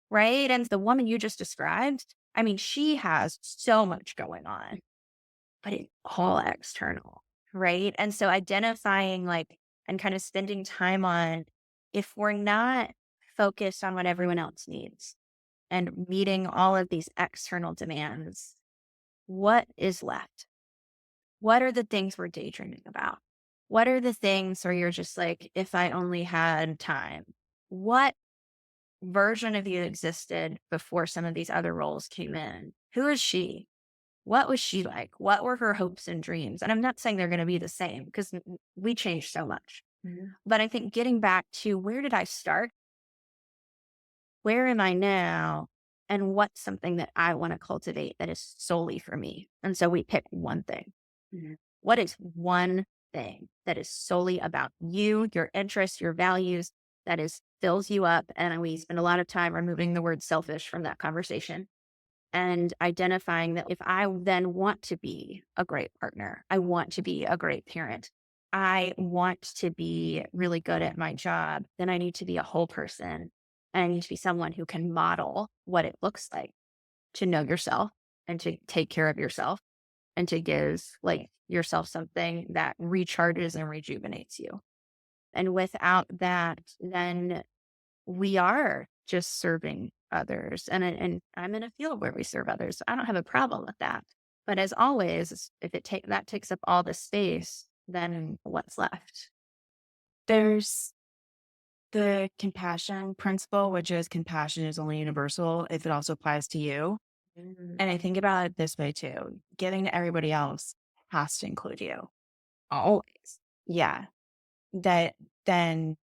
right? And the woman you just described, I mean, she has so much going on, but it's all external, right? And so identifying like and kind of spending time on if we're not focused on what everyone else needs and meeting all of these external demands, what is left? What are the things we're daydreaming about? What are the things where you're just like, if I only had time? What version of you existed before some of these other roles came in? Who is she? What was she like? What were her hopes and dreams? And I'm not saying they're going to be the same because we change so much. But I think getting back to where did I start? Where am I now? And what's something that I want to cultivate that is solely for me? And so we pick one thing. What is one thing that is solely about you, your interests, your values, that is fills you up? And we spend a lot of time removing the word selfish from that conversation and identifying that if I then want to be a great partner, I want to be a great parent, I want to be really good at my job, then I need to be a whole person. And I need to be someone who can model what it looks like to know yourself and to take care of yourself and to give like yourself something that recharges and rejuvenates you. And without that, then we are just serving others. And I'm in a field where we serve others. So I don't have a problem with that. But as always, if that takes up all the space, then what's left? There's the compassion principle, which is compassion is only universal if it also applies to you. Mm, And I think about it this way too. Giving to everybody else has to include you. always. Yeah. That then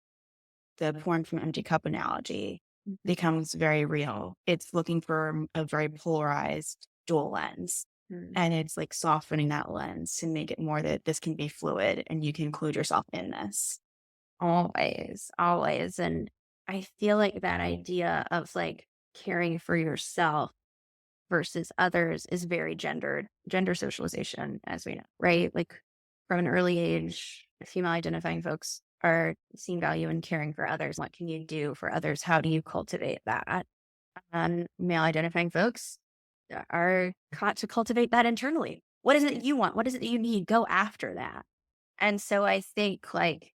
the pouring from an empty cup analogy Mhm. becomes very real. It's looking for a very polarized dual lens. Mm. And it's like softening that lens to make it more that this can be fluid and you can include yourself in this. Always, always. And I feel like that idea of like caring for yourself versus others is very gendered, gender socialization, as we know, right? Like from an early age, female identifying folks are seeing value in caring for others. What can you do for others? How do you cultivate that? And male identifying folks are taught to cultivate that internally. What is it you want? What is it that you need? Go after that. And so I think like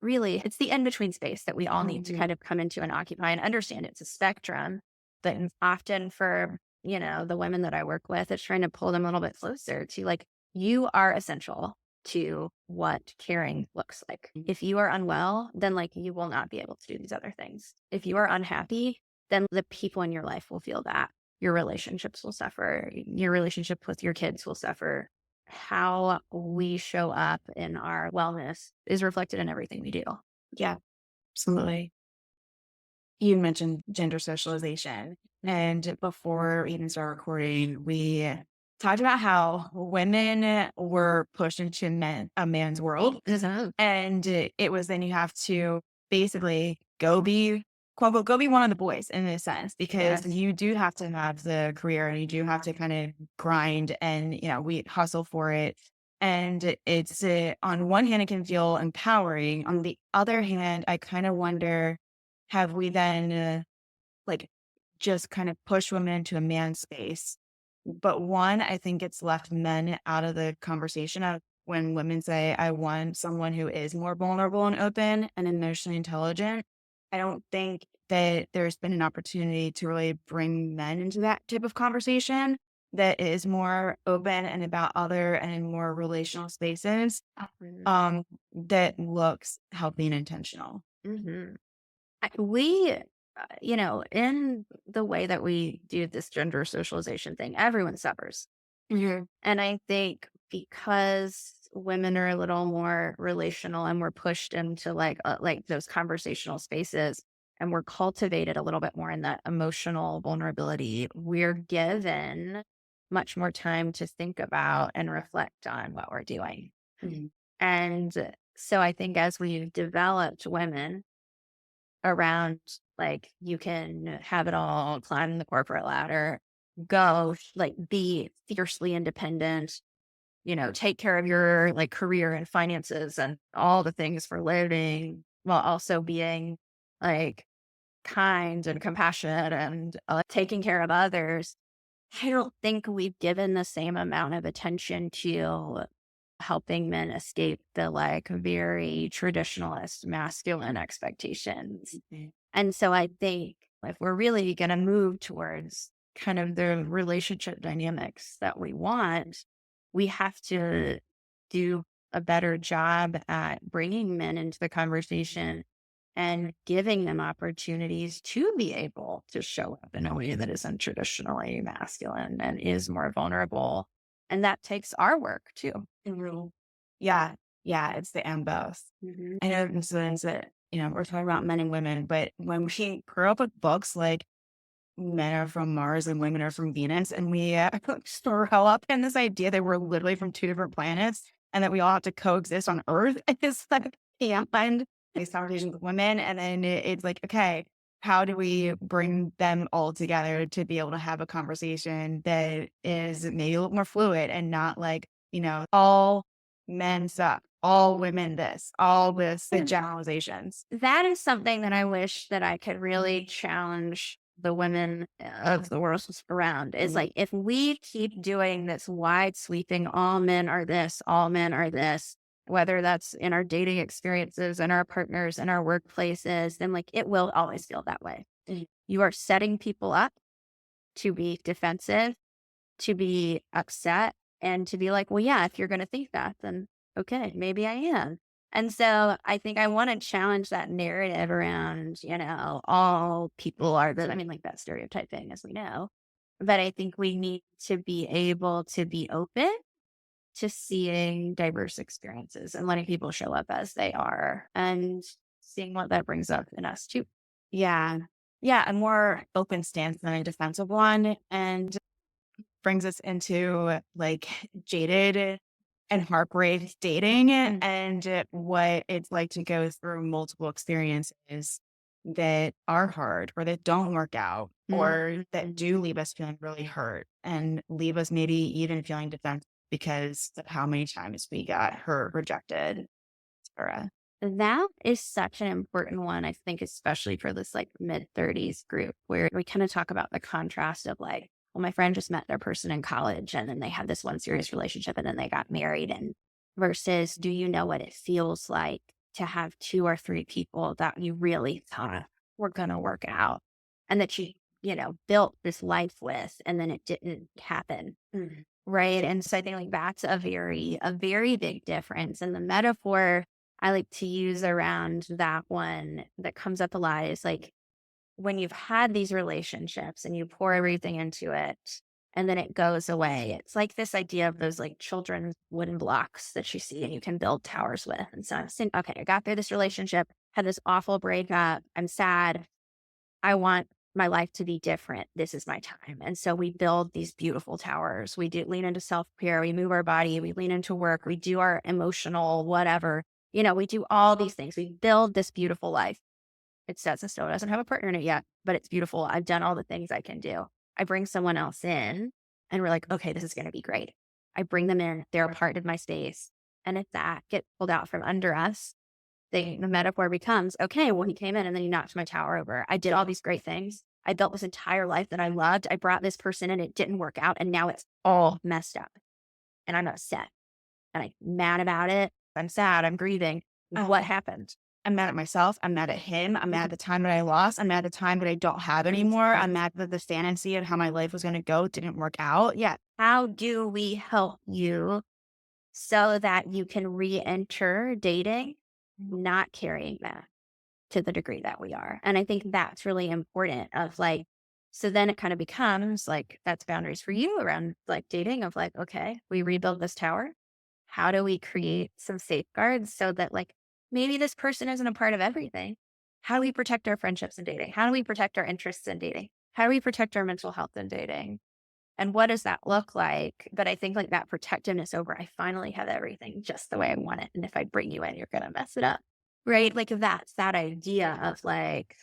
really it's the in between space that we all need to kind of come into and occupy and understand it's a spectrum. But often for, the women that I work with, it's trying to pull them a little bit closer to like, you are essential to what caring looks like. If you are unwell, then like you will not be able to do these other things. If you are unhappy, then the people in your life will feel that. Your relationships will suffer. Your relationship with your kids will suffer. How we show up in our wellness is reflected in everything we do. Yeah, absolutely. You mentioned gender socialization. And before we even start recording, we talked about how women were pushed into a man's world. Mhm. And it was then you have to basically go be, quote, unquote, go be one of the boys in a sense, because Yes. you do have to have the career and you do have to kind of grind and, we hustle for it. And it's on one hand, it can feel empowering. On the other hand, I kind of wonder, have we then like just kind of push women into a man space? But one, I think it's left men out of the conversation when women say, I want someone who is more vulnerable and open and emotionally intelligent. I don't think that there's been an opportunity to really bring men into that type of conversation that is more open and about other and in more relational spaces that looks healthy and intentional. Mhm. We, in the way that we do this gender socialization thing, everyone suffers. Mhm. And I think because women are a little more relational and we're pushed into like those conversational spaces and we're cultivated a little bit more in that emotional vulnerability, we're given much more time to think about and reflect on what we're doing. Mhm. And so I think as we've developed women around Like you can have it all, climb the corporate ladder, go like be fiercely independent, take care of your like career and finances and all the things for living while also being like kind and compassionate and taking care of others. I don't think we've given the same amount of attention to helping men escape the like very traditionalist masculine expectations. Mhm. And so I think if we're really going to move towards kind of the relationship dynamics that we want, we have to do a better job at bringing men into the conversation and giving them opportunities to be able to show up in a way that isn't traditionally masculine and is more vulnerable. And that takes our work too. Mhm. Yeah. Yeah. It's the and both. Mhm. I know incidents that, we're talking about men and women, but when we grew up with books like men are from Mars and women are from Venus, and we grow up in this idea that we're literally from two different planets and that we all have to coexist on Earth. It's like, yeah, and these conversations with women. And then it's like, okay, how do we bring them all together to be able to have a conversation that is maybe a little more fluid and not like, all men suck, all women this, all this, the generalizations. That is something that I wish that I could really challenge the women of the world around is like, if we keep doing this wide sweeping, all men are this, all men are this, whether that's in our dating experiences and our partners and our workplaces, then like it will always feel that way. Mhm. You are setting people up to be defensive, to be upset, and to be like, well, yeah, if you're going to think that, then okay, maybe I am. And so I think I want to challenge that narrative around, all people are good. I mean, like that stereotyping, as we know. But I think we need to be able to be open to seeing diverse experiences and letting people show up as they are and seeing what that brings up in us too. Yeah. Yeah. A more open stance than a defensive one. And brings us into like jaded and heartbreak dating and what it's like to go through multiple experiences that are hard or that don't work out or that do leave us feeling really hurt and leave us maybe even feeling defensive because of how many times we got hurt, rejected, etc. That is such an important one, I think, especially for this like mid-30s group where we kind of talk about the contrast of like, well, my friend just met their person in college and then they had this one serious relationship and then they got married. And versus, do you know what it feels like to have two or three people that you really thought were going to work out and that built this life with and then it didn't happen. Right. And so I think like that's a very big difference. And the metaphor I like to use around that one that comes up a lot is like when you've had these relationships and you pour everything into it and then it goes away. It's like this idea of those like children's wooden blocks that you see and you can build towers with. And so I'm saying, okay, I got through this relationship, had this awful breakup. I'm sad. I want my life to be different. This is my time. And so we build these beautiful towers. We do lean into self-care. We move our body. We lean into work. We do our emotional, whatever. We do all these things. We build this beautiful life. It says it still doesn't have a partner in it yet, but it's beautiful. I've done all the things I can do. I bring someone else in and we're like, okay, this is going to be great. I bring them in. They're a part of my space. And if that gets pulled out from under us, the metaphor becomes, okay, well, he came in and then he knocked my tower over. I did all these great things. I built this entire life that I loved. I brought this person in, it didn't work out. And now it's all messed up. And I'm upset. And I'm mad about it. I'm sad. I'm grieving. What happened? I'm mad at myself. I'm mad at him. I'm mad at the time that I lost. I'm mad at the time that I don't have anymore. I'm mad that the fantasy of how my life was going to go didn't work out. Yeah. How do we help you so that you can re-enter dating, not carrying that to the degree that we are? And I think that's really important of like, so then it kind of becomes like, that's boundaries for you around like dating of like, okay, we rebuild this tower. How do we create some safeguards so that like, maybe this person isn't a part of everything? How do we protect our friendships in dating? How do we protect our interests in dating? How do we protect our mental health in dating? And what does that look like? But I think like that protectiveness over, I finally have everything just the way I want it. And if I bring you in, you're going to mess it up. Right. Like that's that idea of like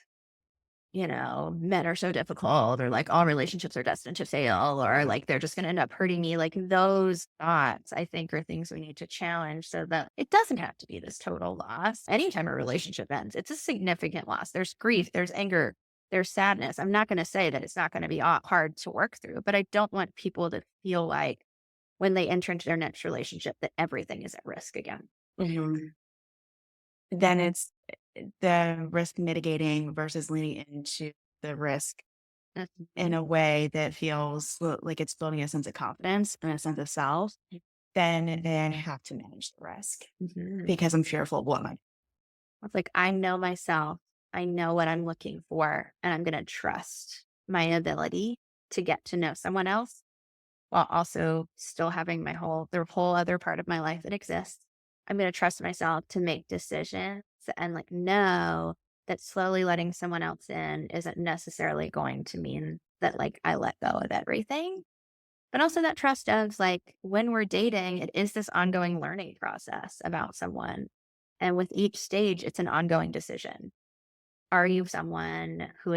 men are so difficult, or like all relationships are destined to fail, or like they're just going to end up hurting me. Like those thoughts, I think, are things we need to challenge so that it doesn't have to be this total loss. Anytime a relationship ends, it's a significant loss. There's grief, there's anger, there's sadness. I'm not going to say that it's not going to be hard to work through, but I don't want people to feel like when they enter into their next relationship that everything is at risk again. Mhm. Then it's the risk mitigating versus leaning into the risk in a way that feels like it's building a sense of confidence and a sense of self. Then I have to manage the risk Mhm. because I'm fearful of what might. It's like, I know myself. I know what I'm looking for, and I'm going to trust my ability to get to know someone else while also still having the whole other part of my life that exists. I'm going to trust myself to make decisions and like know that slowly letting someone else in isn't necessarily going to mean that like I let go of everything. But also that trust of like when we're dating, it is this ongoing learning process about someone. And with each stage, it's an ongoing decision. Are you someone who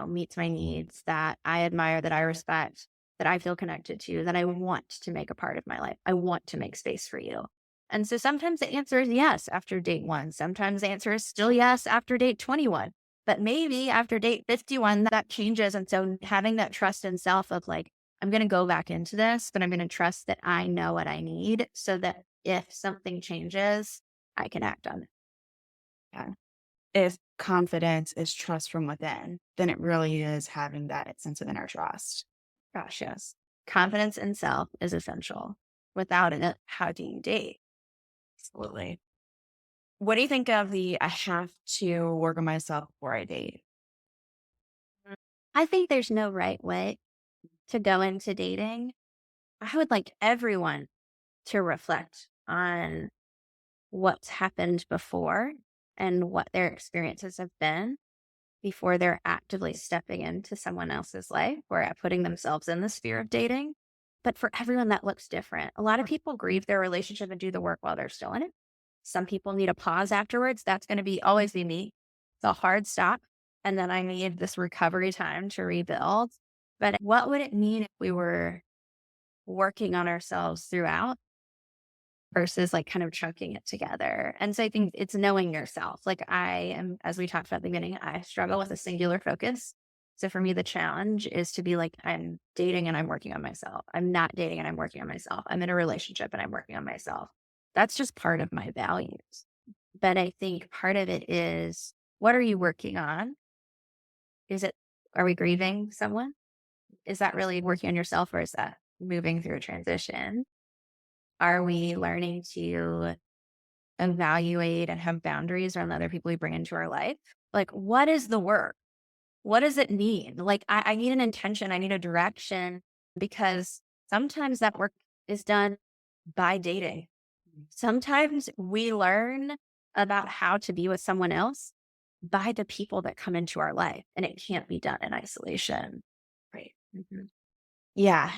meets my needs, that I admire, that I respect, that I feel connected to, that I want to make a part of my life? I want to make space for you. And so sometimes the answer is yes after date one. Sometimes the answer is still yes after date 21. But maybe after date 51, that changes. And so having that trust in self of like, I'm going to go back into this, but I'm going to trust that I know what I need so that if something changes, I can act on it. Yeah. If confidence is trust from within, then it really is having that sense of inner trust. Gosh, yes. Confidence in self is essential. Without it, how do you date? Absolutely. What do you think of the I have to work on myself before I date? I think there's no right way to go into dating. I would like everyone to reflect on what's happened before and what their experiences have been before they're actively stepping into someone else's life or putting themselves in the sphere of dating. But for everyone, that looks different. A lot of people grieve their relationship and do the work while they're still in it. Some people need a pause afterwards. That's going to always be me. It's a hard stop. And then I need this recovery time to rebuild. But what would it mean if we were working on ourselves throughout versus like kind of chunking it together? And so I think it's knowing yourself. Like I am, as we talked about at the beginning, I struggle with a singular focus. So for me, the challenge is to be like, I'm dating and I'm working on myself. I'm not dating and I'm working on myself. I'm in a relationship and I'm working on myself. That's just part of my values. But I think part of it is, what are you working on? Are we grieving someone? Is that really working on yourself, or is that moving through a transition? Are we learning to evaluate and have boundaries around the other people we bring into our life? Like, what is the work? What does it mean? Like, I need an intention, I need a direction, because sometimes that work is done by dating. Sometimes we learn about how to be with someone else by the people that come into our life, and it can't be done in isolation. Right. Mhm. Yeah.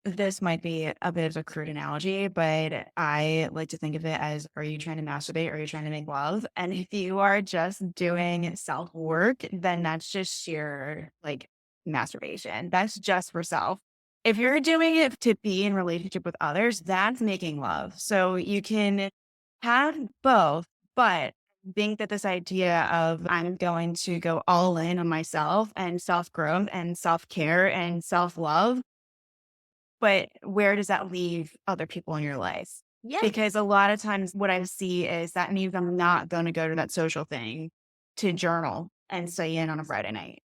This might be a bit of a crude analogy, but I like to think of it as, are you trying to masturbate or are you trying to make love? And if you are just doing self work, then that's just sheer like masturbation. That's just for self. If you're doing it to be in relationship with others, that's making love. So you can have both, but think that this idea of I'm going to go all in on myself and self growth and self care and self love, but where does that leave other people in your life? Yeah, Because a lot of times what I see is that means I'm not going to go to that social thing to journal and stay in on a Friday night.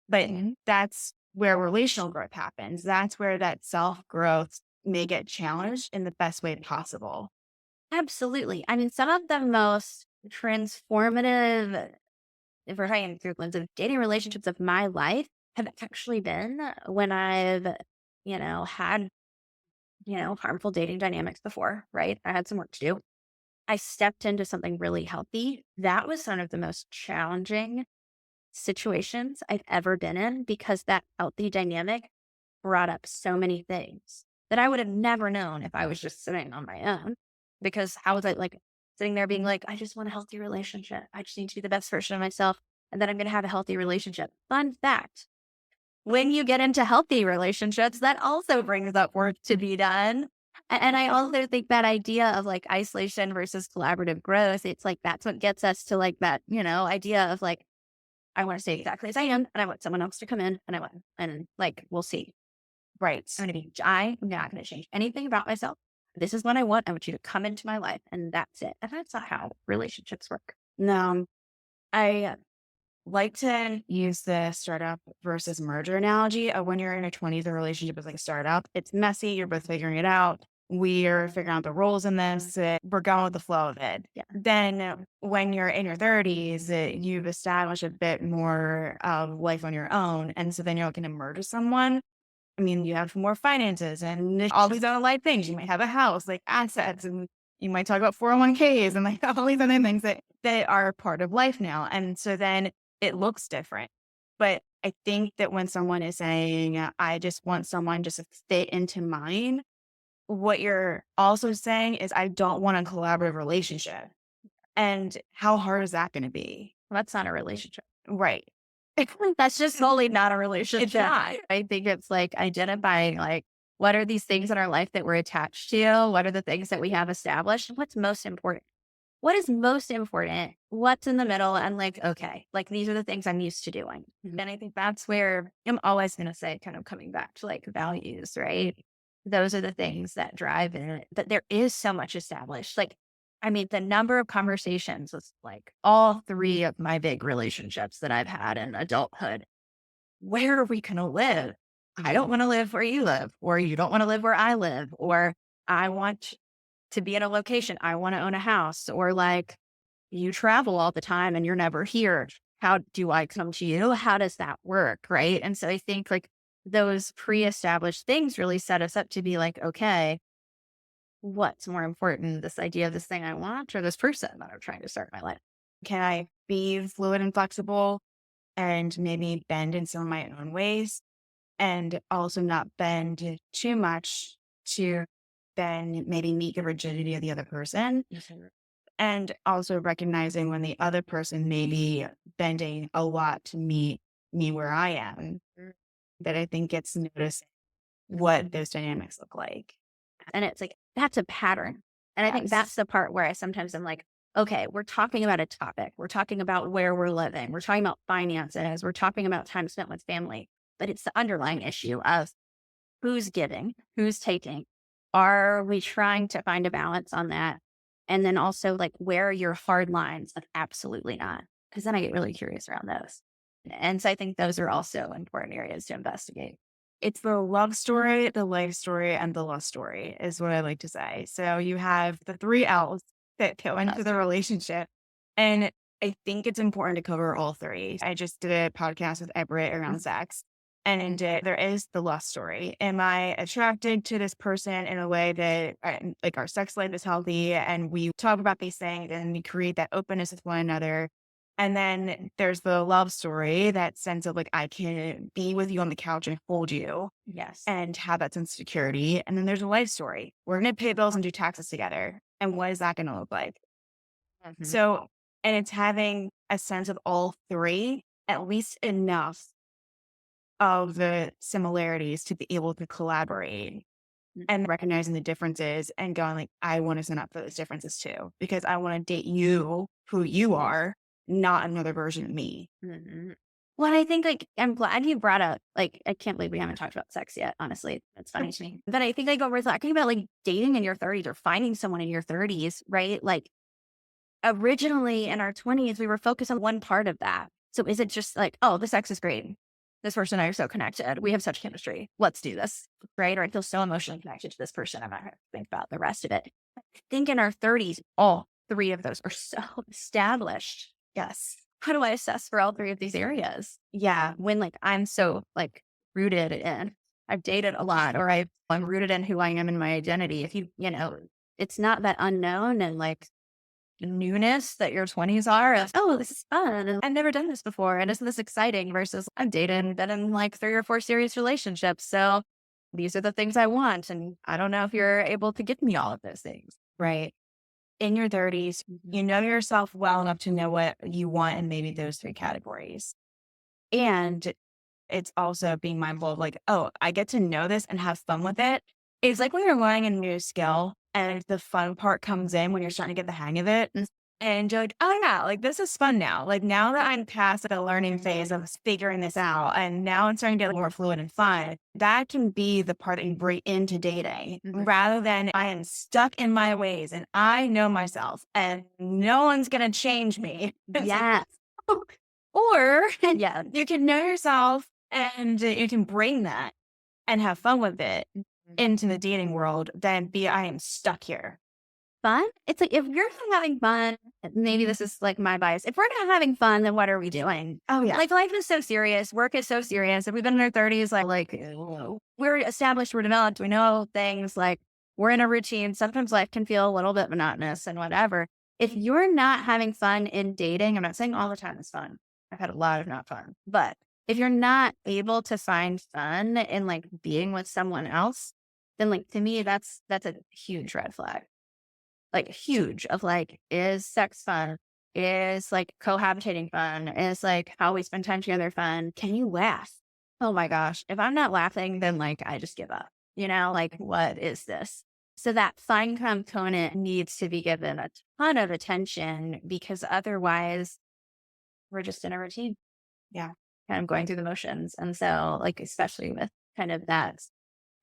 But that's where relational growth happens. That's where that self growth may get challenged in the best way possible. absolutely. I mean, some of the most transformative, if we're talking through lens of dating relationships of my life, have actually been when I've, had, harmful dating dynamics before, right? I had some work to do. I stepped into something really healthy. That was one of the most challenging situations I've ever been in, because that healthy dynamic brought up so many things that I would have never known if I was just sitting on my own. Because how was I like sitting there being like, I just want a healthy relationship. I just need to be the best version of myself. and then I'm going to have a healthy relationship. Fun fact. When you get into healthy relationships, that also brings up work to be done. And I also think that idea of like isolation versus collaborative growth, it's like that's what gets us to like that, idea of like, I want to stay exactly as I am, and I want someone else to come in, and like, we'll see. Right. I'm not going to change anything about myself. This is what I want. I want you to come into my life, and that's it. And that's not how relationships work. No, I like to use the startup versus merger analogy of when you're in your 20s, a relationship is like a startup. It's messy. You're both figuring it out. We're figuring out the roles in this. We're going with the flow of it. Yeah. Then when you're in your 30s, you've established a bit more of life on your own. And so then you're looking to merge with someone. I mean, you have more finances and all these other life things. You might have a house, like assets, and you might talk about 401ks and like all these other things that are part of life now. And so then it looks different. But I think that when someone is saying, I just want someone just to fit into mine, what you're also saying is, I don't want a collaborative relationship. And how hard is that going to be? Well, that's not a relationship. Right. That's just totally not a relationship. It's not. I think it's like identifying like, what are these things in our life that we're attached to? What are the things that we have established? And what's most important? What is most important? What's in the middle? And like, okay, like these are the things I'm used to doing. Mhm. And I think that's where I'm always going to say, kind of coming back to like values, right? Those are the things that drive it. But there is so much established. Like, I mean, the number of conversations with like all three of my big relationships that I've had in adulthood. Where are we going to live? I don't want to live where you live, or you don't want to live where I live, or I want to be in a location. I want to own a house, or like you travel all the time and you're never here. How do I come to you? How does that work? Right. And so I think like those pre-established things really set us up to be like, okay, what's more important? This idea of this thing I want, or this person that I'm trying to start my life? Can I be fluid and flexible and maybe bend in some of my own ways, and also not bend too much to then maybe meet the rigidity of the other person? And also recognizing when the other person may be bending a lot to meet me where I am, that I think gets noticed what those dynamics look like. And it's like, that's a pattern. And I think Yes. that's the part where I sometimes I'm like, okay, we're talking about a topic. We're talking about where we're living. We're talking about finances. We're talking about time spent with family. But it's the underlying issue of who's giving, who's taking. Are we trying to find a balance on that? And then also, like, where are your hard lines of absolutely not? Because then I get really curious around those. And so I think those are also important areas to investigate. It's the love story, the life story, and the love story is what I like to say. So you have the three L's that go into the relationship. And I think it's important to cover all three. I just did a podcast with Everett around sex. And there is the lust story. Am I attracted to this person in a way that like our sex life is healthy, and we talk about these things and we create that openness with one another? And then there's the love story, that sense of like, I can be with you on the couch and hold you Yes. and have that sense of security. And then there's a life story. We're going to pay bills and do taxes together. And what is that going to look like? Mhm. So, and it's having a sense of all three, at least enough of the similarities to be able to collaborate, and recognizing the differences and going like, I want to sign up for those differences too, because I want to date you, who you are, not another version of me. Mhm. Well, I think like I'm glad you brought up like I can't believe we haven't talked about sex yet. Honestly, it's funny to me. But I think like when we're talking about like dating in your 30s or finding someone in your 30s, right? Like originally in our 20s, we were focused on one part of that. So is it just like, oh, the sex is great. This person and I are so connected. We have such chemistry. Let's do this, right? Or I feel so emotionally connected to this person. I'm not going to think about the rest of it. I think in our 30s, all three of those are so established. Yes. How do I assess for all three of these areas? Yeah. When like I'm so like rooted in, I've dated a lot, or I'm rooted in who I am in my identity. If it's not that unknown and like newness that your 20s are of, oh, this is fun. And I've never done this before. And isn't this exciting? Versus I've dated and been in like 3 or 4 serious relationships. So these are the things I want. And I don't know if you're able to give me all of those things. Right. in your 30s, you know yourself well enough to know what you want in maybe those three categories. And it's also being mindful of like, oh, I get to know this and have fun with it. It's like when you're learning a new skill and the fun part comes in when you're starting to get the hang of it. And you're like, oh yeah, like this is fun now. Like now that I'm past the learning phase of figuring this out and now I'm starting to get more fluid and fun, that can be the part that you bring into dating rather than I am stuck in my ways and I know myself and no one's going to change me. Yes. Or Yeah. you can know yourself and you can bring that and have fun with it into the dating world than be, I am stuck here. Fun. It's like if you're not having fun, maybe this is like my bias. If we're not having fun, then what are we doing? Oh, yeah. Like life is so serious. Work is so serious. If we've been in our 30s, we're established, we're developed, we know things, like we're in a routine. Sometimes life can feel a little bit monotonous and whatever. If you're not having fun in dating, I'm not saying all the time is fun. I've had a lot of not fun, but if you're not able to find fun in like being with someone else, then like to me, that's a huge red flag. Like huge of like, is sex fun? Is like cohabitating fun? Is like how we spend time together fun? Can you laugh? Oh my gosh. If I'm not laughing, then like I just give up. Like what is this? So that fun component needs to be given a ton of attention because otherwise we're just in a routine. Yeah. Kind of going through the motions. And so like, especially with kind of that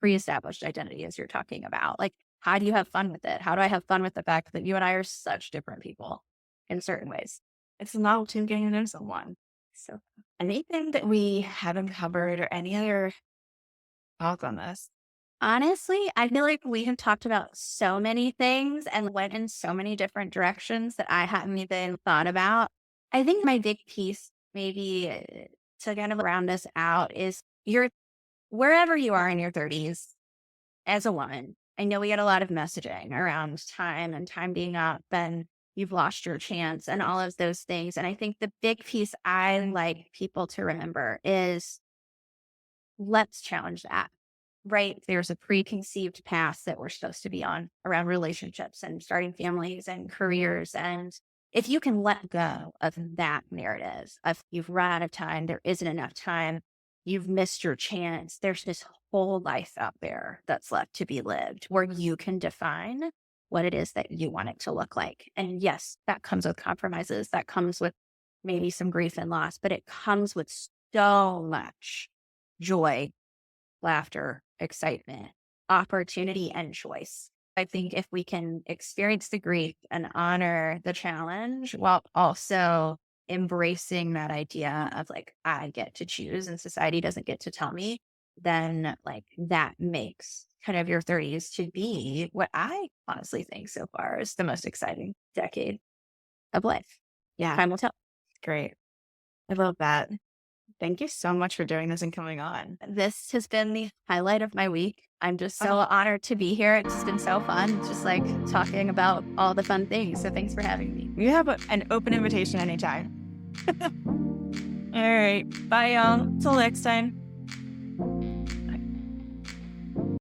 pre-established identity as you're talking about, like, how do you have fun with it? How do I have fun with the fact that you and I are such different people in certain ways? It's a novelty of getting to know someone. So Anything that we haven't covered or any other thoughts on this? honestly, I feel like we have talked about so many things and went in so many different directions that I hadn't even thought about. I think my big piece maybe to kind of round us out is wherever you are in your 30s as a woman. I know we get a lot of messaging around time and time being up and you've lost your chance and all of those things. And I think the big piece I like people to remember is let's challenge that, right? There's a preconceived path that we're supposed to be on around relationships and starting families and careers. And if you can let go of that narrative of you've run out of time, there isn't enough time, you've missed your chance, there's this whole life out there that's left to be lived where you can define what it is that you want it to look like. And yes, that comes with compromises, that comes with maybe some grief and loss, but it comes with so much joy, laughter, excitement, opportunity, and choice. I think if we can experience the grief and honor the challenge while also embracing that idea of like, I get to choose and society doesn't get to tell me, then like that makes kind of your 30s to be what I honestly think so far is the most exciting decade of life. Yeah. Time will tell. Great. I love that. Thank you so much for doing this and coming on. This has been the highlight of my week. I'm just so honored to be here. It's been so fun, just like talking about all the fun things. So thanks for having me. You have an open invitation anytime. All right. Bye, y'all. Till next time.